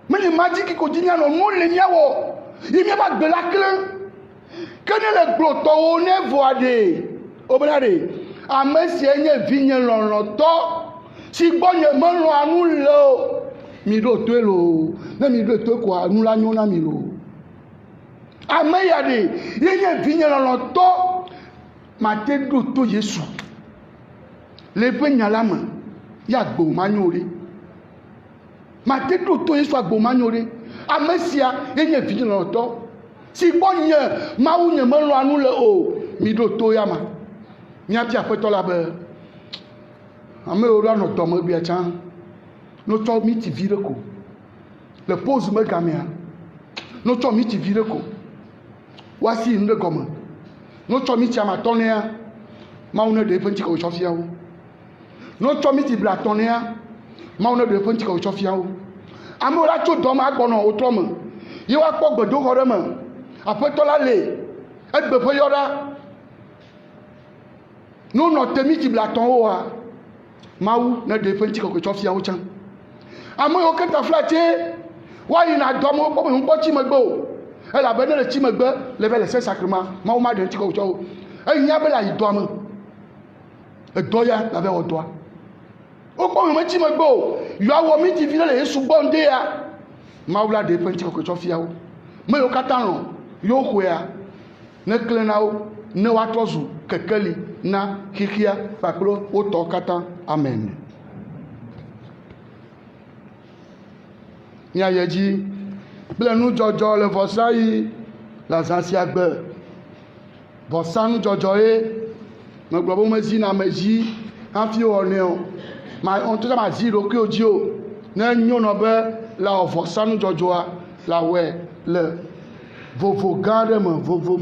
S2: me ni magic ko jinya no mo le nyawo imi ba gbe la kle kene le glo to o ne voade obrade amesi enye vinye lonlon to si gbonye mo ran anu lo mi do to elo na mi do to ko anu la nyu na mi lo ameyade yenye vinye lonlon to ma te do to Yesu le pe nyalama ya gbo manyore ma te do to Yesu agbo manyore amesia yenye vinye lonlon to si gbonye ma unye mo ran anu le o mi do to ya ma mi a pia peto la be ame o ra no to mo bi a chan no to mi ti vire ko le pose me gamia no to mi ti vire ko wasi nde goma no to mi ti ama tonia ma une de penti ko chofia wo no to mi ti bla tonia ma une de penti ko chofia wo ame o ra to do ma gbono o to mo yi wa po gbodo hore mo apeto la le egbe pe yora no no temi ti bla ton o wa mawu na de penti ko chofia wo chan ame o kenta flate wa yi na do mo po mo po chi megbo elle a besoin de timegbe le saint sacrement ma o ma de tiko cho e nya be la yi do am e do ya la be o do o po mo timegbo yo awo mi ti fi le Yesu bonde ya ma o la de penti ko cho fia o me o katanro yo ko ya ne klena o ne wa tozu kekeli na kikia paklo o to katan amen nya yeji blenu jojo le vosai la zansia gbe vosanu jojo e mo gbo bo mezi na meji afi one o ma on to ma zero ki oji o na nyo no be la vosanu jojo a la we le vovo gade mo vovo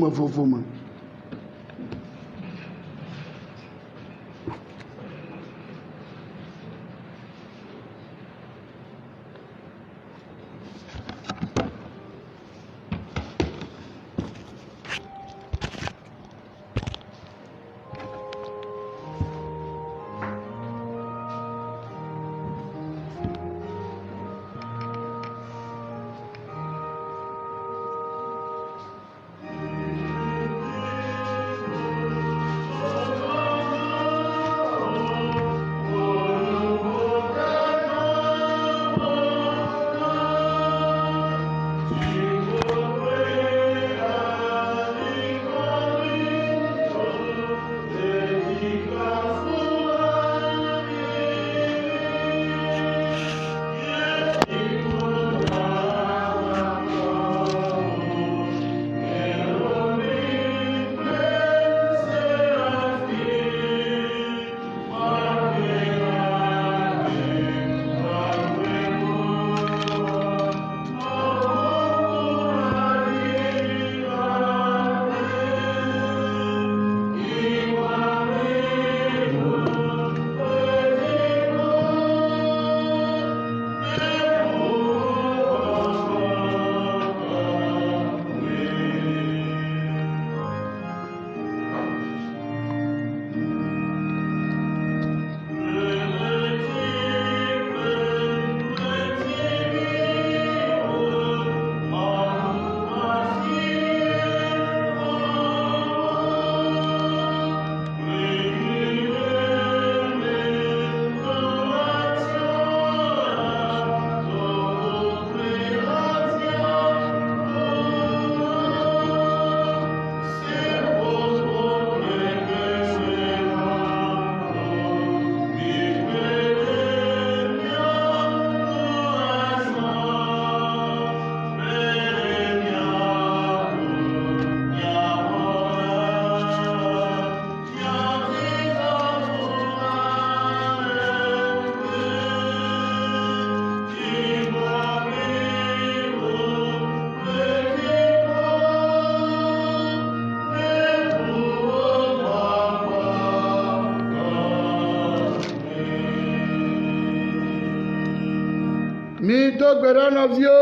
S2: mi do gbe ɖe nɔviwo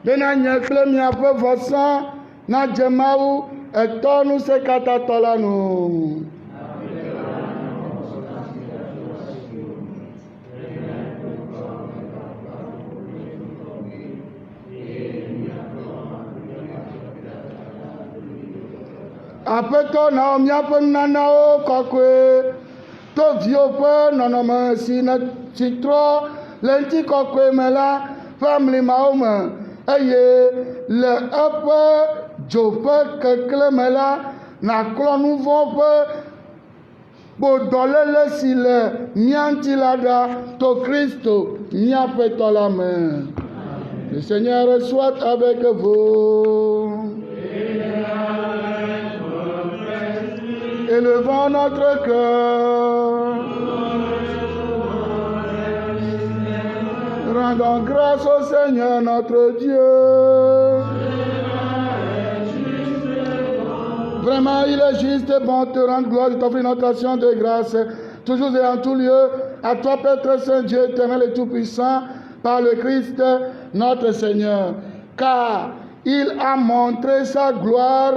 S2: bena nye kple miaƒe vɔsa na dze Mawu etɔ ŋusẽkatãtɔ la nu. Aƒetɔ na míaƒe nunanawo kɔkɔe to viwo ƒe nɔnɔme si trɔ le ŋutikɔkɔe me la ƒe amlimawo me eye le eƒe dzo ƒe keklẽ me la nàklɔ nu vɔ ƒe kpodɔléle si le mía ŋuti la ɖa to Kristo míaƒe tɔ la me. Le Seigneur soit avec vous. Élevons notre cœur. Rendons grâce au Seigneur notre Dieu. Vraiment, il est juste et bon de te rendre gloire, de t'offrir notre action de grâce, toujours et en tout lieu, à toi, Père très saint, Dieu éternel et tout-puissant, par le Christ, notre Seigneur. Car il a montré sa gloire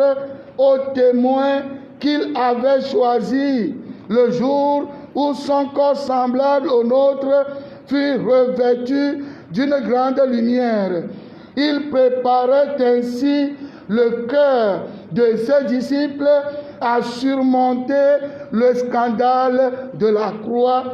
S2: aux témoins qu'il avait choisi le jour où son corps semblable au nôtre fut revêtu d'une grande lumière. Il préparait ainsi le cœur de ses disciples à surmonter le scandale de la croix.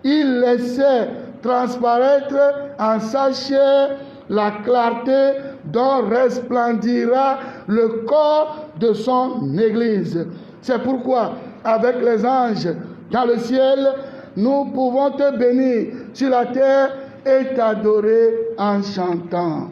S2: Il laissait transparaître en sa chair la clarté dont resplendira le corps de son Église. C'est pourquoi, avec les anges dans le ciel, nous pouvons te bénir sur la terre et t'adorer en chantant.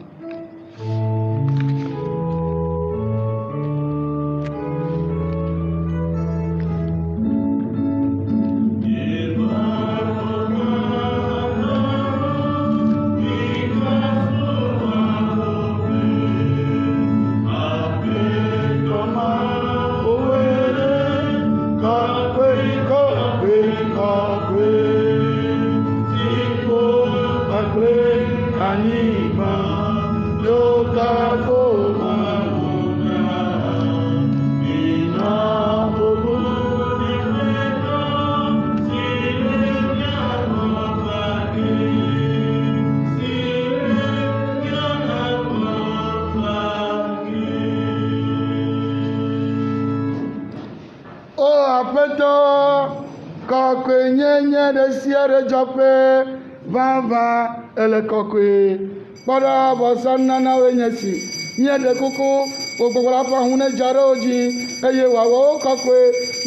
S2: Vava ele kɔkɔe kpɔɖa vɔsa nanawoe nye si míeɖe kuku gbogbo la ƒe ahũ nedza ɖe wo dzi eye wòawɔ wo kɔkɔe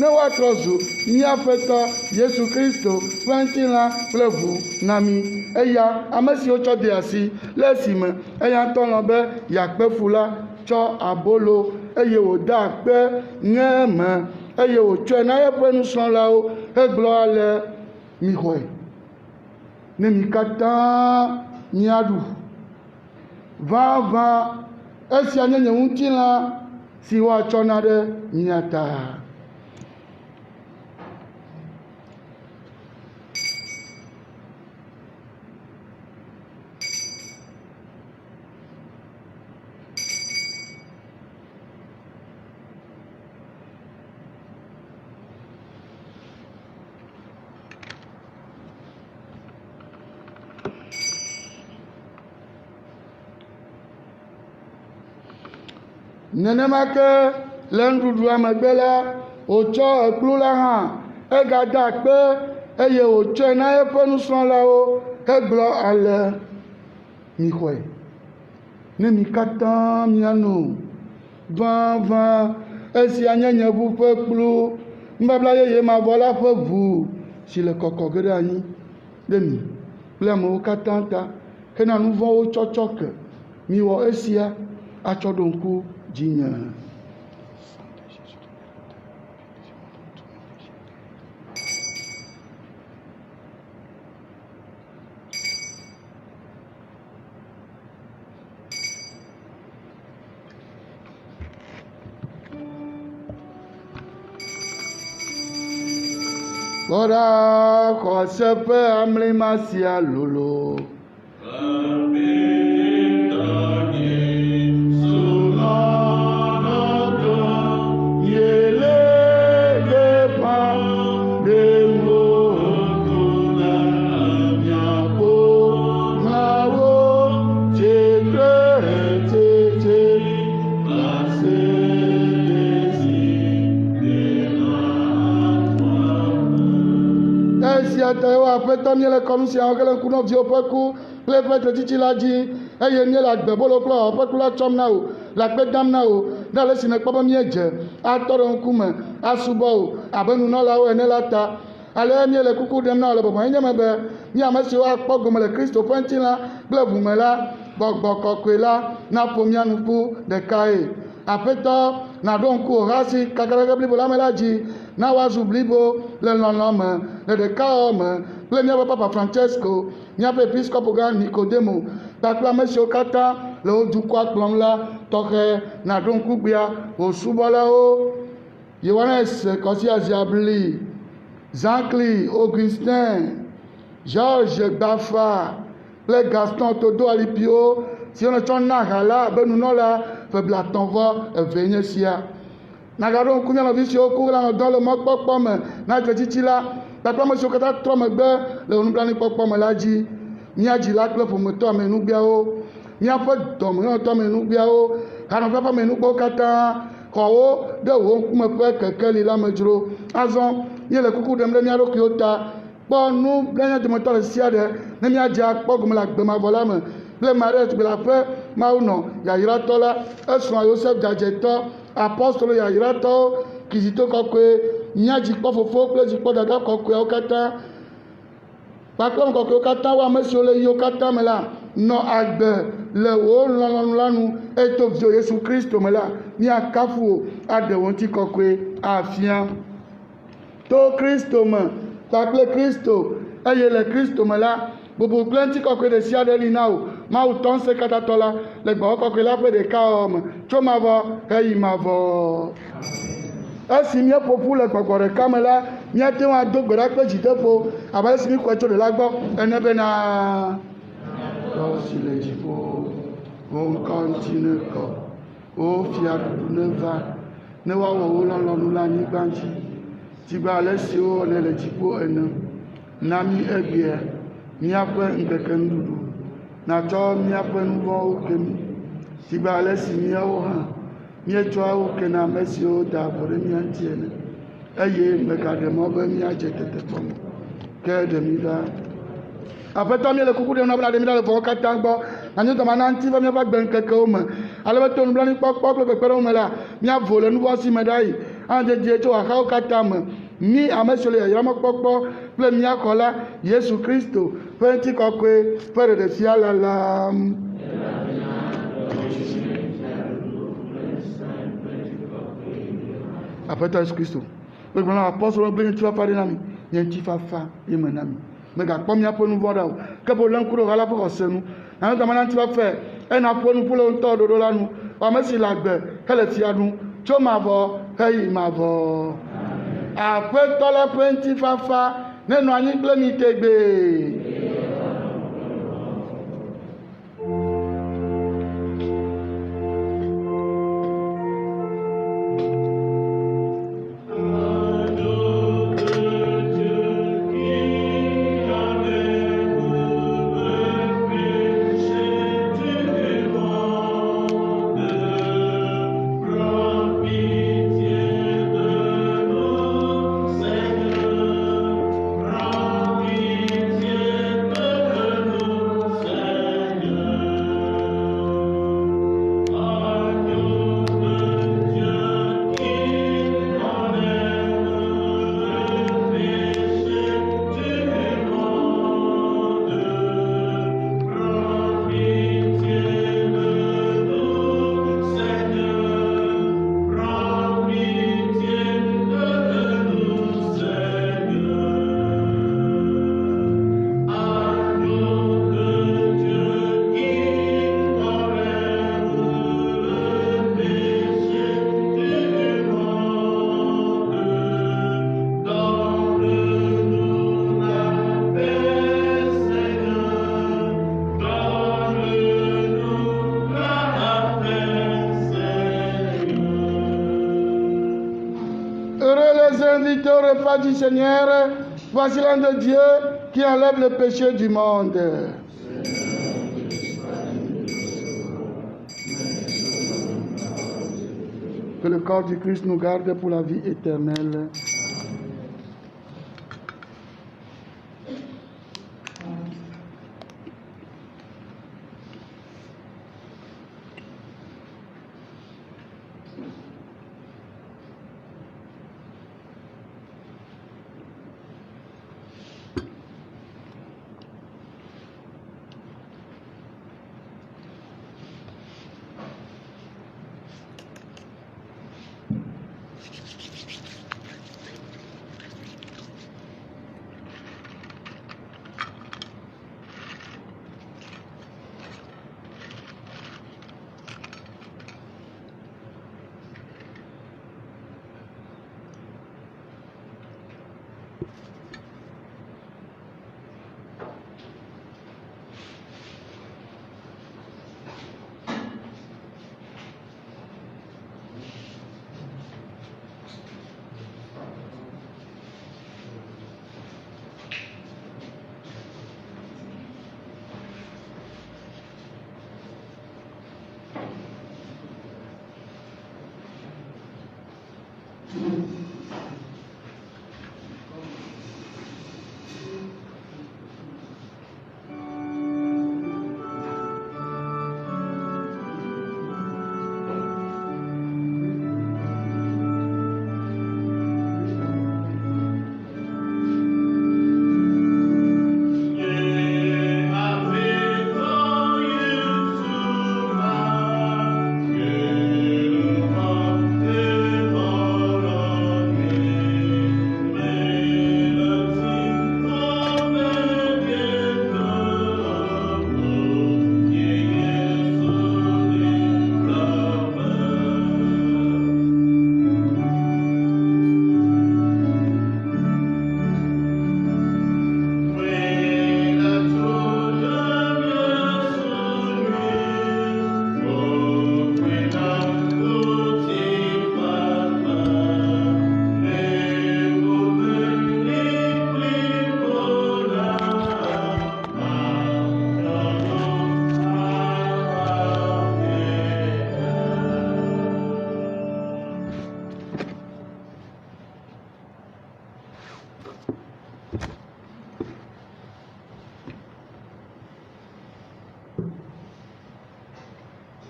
S2: ne woatrɔ zu míaƒe tɔ Yesu Kristo ƒe ŋutilã kple ʋu na mí. Eya ame siwo tsɔ de asi le esime eya ŋutɔ lɔ̃ be yeakpe fu la tsɔ abolo eye wòde akpe ŋe me eye wòtsɔe na eƒe nusrɔ̃lawo hegblɔ ale mixɔe ne mi katã míaɖu. Vavã esia nye nye ŋutilã si woatsɔna ɖe mía ta. Nenema ke le nuɖuɖua megbe la, wòtsɔ ekplu la hã egada akpe eye wòtsɔe na eƒe nusrɔ̃lawo hegblɔ ale mixɔe ne mi katã miano. Vavã esia nye nye ʋu ƒe kplu, nubabla yeye mavɔ la ƒe ʋu si le kɔkɔ ge ɖe anyi ɖe mi kple amewo katã ta hena nu vɔ̃wo tsɔtsɔ ke. Miwɔ esia atsɔ ɖo ŋku dzinye. Kpɔɖa xɔse ƒe amlima sia lolo. Aƒetɔ míele kɔnu sia ke le ŋku nɔ viwo ƒe ku kple eƒe dzitsitsi la dzi eye míele agbebolo kple ƒe ku la tsɔm na wò le akpe dam na wò ne ale si nèkpɔ be míedze atɔ ɖe ŋkume asubɔ wò abe nunɔlawo ene la ta ale míele kuku ɖem na wò le bɔbɔnyenye me be mí ame siwo akpɔ gome le Kristo ƒe ŋutilã kple ʋu me la gbɔgbɔ kɔkɔe la naƒo mía nuku ɖekae. Aƒetɔ nàɖo ŋku wò ha si kakaɖeke blibo la me la dzi na woazu blibo le lɔlɔ̃ me le ɖekawɔwɔ me kple míaƒe papa Francesco míaƒe episkopo gã Nikodemo kpakple ame siwo katã le wo dukɔa kplɔm la tɔxɛ nàɖo ŋkugbea wò subɔlawo Yohanes Kɔsia Ziabli, Jean-Claude Augustin, Georges Gbafa kple Gaston Todo Alipio si wonetsɔ na ha la abe nunɔla ƒe blatɔ̃ eve nye sia. Nàgaɖo ŋku mía nɔvi siwo ku la dɔ le mɔkpɔkpɔ me na dzetsitsi la kpakple ame siwo katã trɔ megbe le nublanuikpɔkpɔ me la dzi. Mía dzila kple ƒometɔ amenugbiawo, míaƒe dɔmenɔtɔ amenugbiawo, hanɔƒe ƒe amenugbiawo katã xɔwo ɖe wò ŋkume ƒe kekeli la me dzro. Azɔ míele kuku ɖem ɖe mía ɖokuiwo ta kpɔ nublanui dometɔ ɖe sia ɖe ne míadze akpɔ gome le agbemavɔ la me kple Maria Tugbelaƒe Mawu nɔ yayratɔ la esrɔ̃ Yosef dzadzetɔ apɔstolo yayratɔwo kizito kɔkɔe mía dzikpɔ fofowo kple dzikpɔ dada kɔkɔeawo katã kpakple ame kɔkɔewo katã wo ame siwo le yiwo katã me la nɔ agbe le wò lɔlɔ̃nu la nu eye to viwò Yesu Kristo me la míakafu wò aɖe wò ŋutikɔkɔe afia to Kristo me kpakple Kristo eye le Kristo me la bubu kple ŋutikɔkɔe ɖe sia ɖe li na wò Mawu tɔ ŋusẽ katãtɔ la le gbɔwɔ kɔkɔe la ƒe ɖekawɔwɔ me tso mavɔ heyi mavɔ. Esi míeƒoƒu le gbɔgbɔ ɖeka me la míate ŋu ado gbe ɖa kple dzideƒo abe esi mí xɔe tso ɖe la gbɔ ene bena tɔ si le dziƒo wò ŋkɔ ŋuti ne kɔ wò fiaɖuɖu ne va ne woawɔ wo lɔlɔ̃nu le anyigba dzi dzigba ale siwo wɔnɛ le dziƒo ene na mí egbea míaƒe ŋkeke nuɖuɖu nàtsɔ míaƒe nu vɔ̃wo ke mí dzigba ale si míawo hã míetsɔa wo ke na ame siwo da avɔ ɖe mía ŋuti ene eye mègaɖe mɔ be míadze tetekpɔ me ke ɖe mí ɖa. Aƒetɔ míele kuku ɖem na bena ɖe mí ɖa le vɔwo katã gbɔ nanyo dɔma na ŋuti va míaƒe agbeŋkekewo me ale be to nublanuikpɔkpɔ kple kpekpeɖeŋu me la míavo le nuvɔ si me ɖayi anededie tso axawo katã me mí ame siwo le yayramekpɔkpɔ kple mía xɔla Yesu Kristo ƒe ŋutikɔkɔe ƒe ɖeɖefia lalam. Aƒetɔ Yesu Kristo gbegblẽ na apɔstolo gblẽ ŋutifafa ɖe na mi nye ŋutifafa ye me na mi megakpɔ míaƒe nu vɔ̃ ɖa o ke boŋ le ŋku ɖe ha la ƒe xɔse nu nanyo dama na ŋutifafae ena ƒo nu ƒu le ŋutɔ ɖoɖo la nu ame si le agbe hele fia ɖum tso mavɔ heyi mavɔ. Aƒetɔ la ƒe ŋutifafa nenɔ anyi kple mi tegbee.
S3: Yeah.
S2: invité au repas du Seigneur. Voici l'un de Dieu qui enlève le péché du monde. Que le corps du Christ nous garde pour la vie éternelle.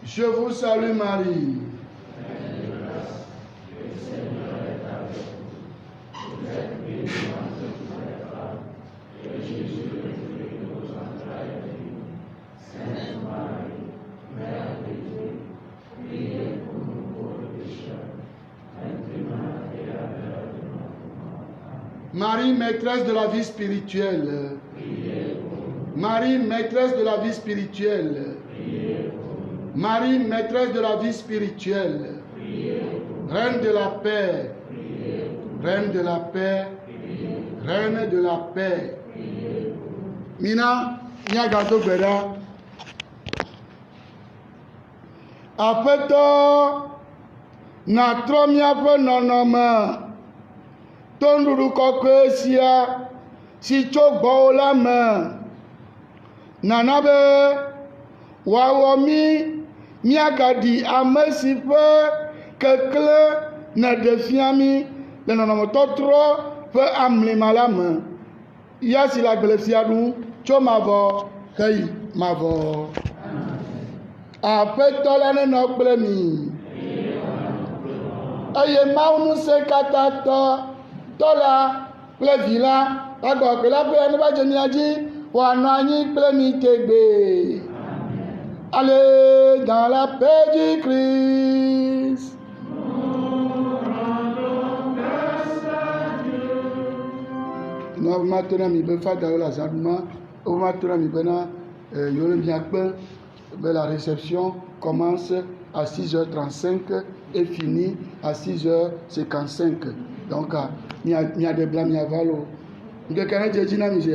S2: Je vous salue Marie. Marie, maîtresse de la vie spirituelle. Marie, maîtresse de la vie spirituelle. Marie, maîtresse de la vie spirituelle. Reine de la paix. Reine de la paix. Reine de la paix. Mina, Nyagato Beda. Apeto, na tromia pe nonoma. Tonduru kokwesia, si chogbo la me. Nanabe, wawomi, miagadi amesi pe, kekle, na defiami, le nonoma totro, pe amli malame. Yasi la glesiadu, cho mavo, kei mavo. Apeto la ne nokble mi. Aye maunu se katato. Tola, ple vila, agba que la paix ne va jamais dire, ou anani ple mi tegbe. Allez dans la paix du Christ. Nous maintenant mi be fa da la zaduma, ou maintenant mi bena yole biakpe, la réception commence à 6h35 et finit à 6h55. Donc, il y a des blâmes, il y a valo. Il y a des gens qui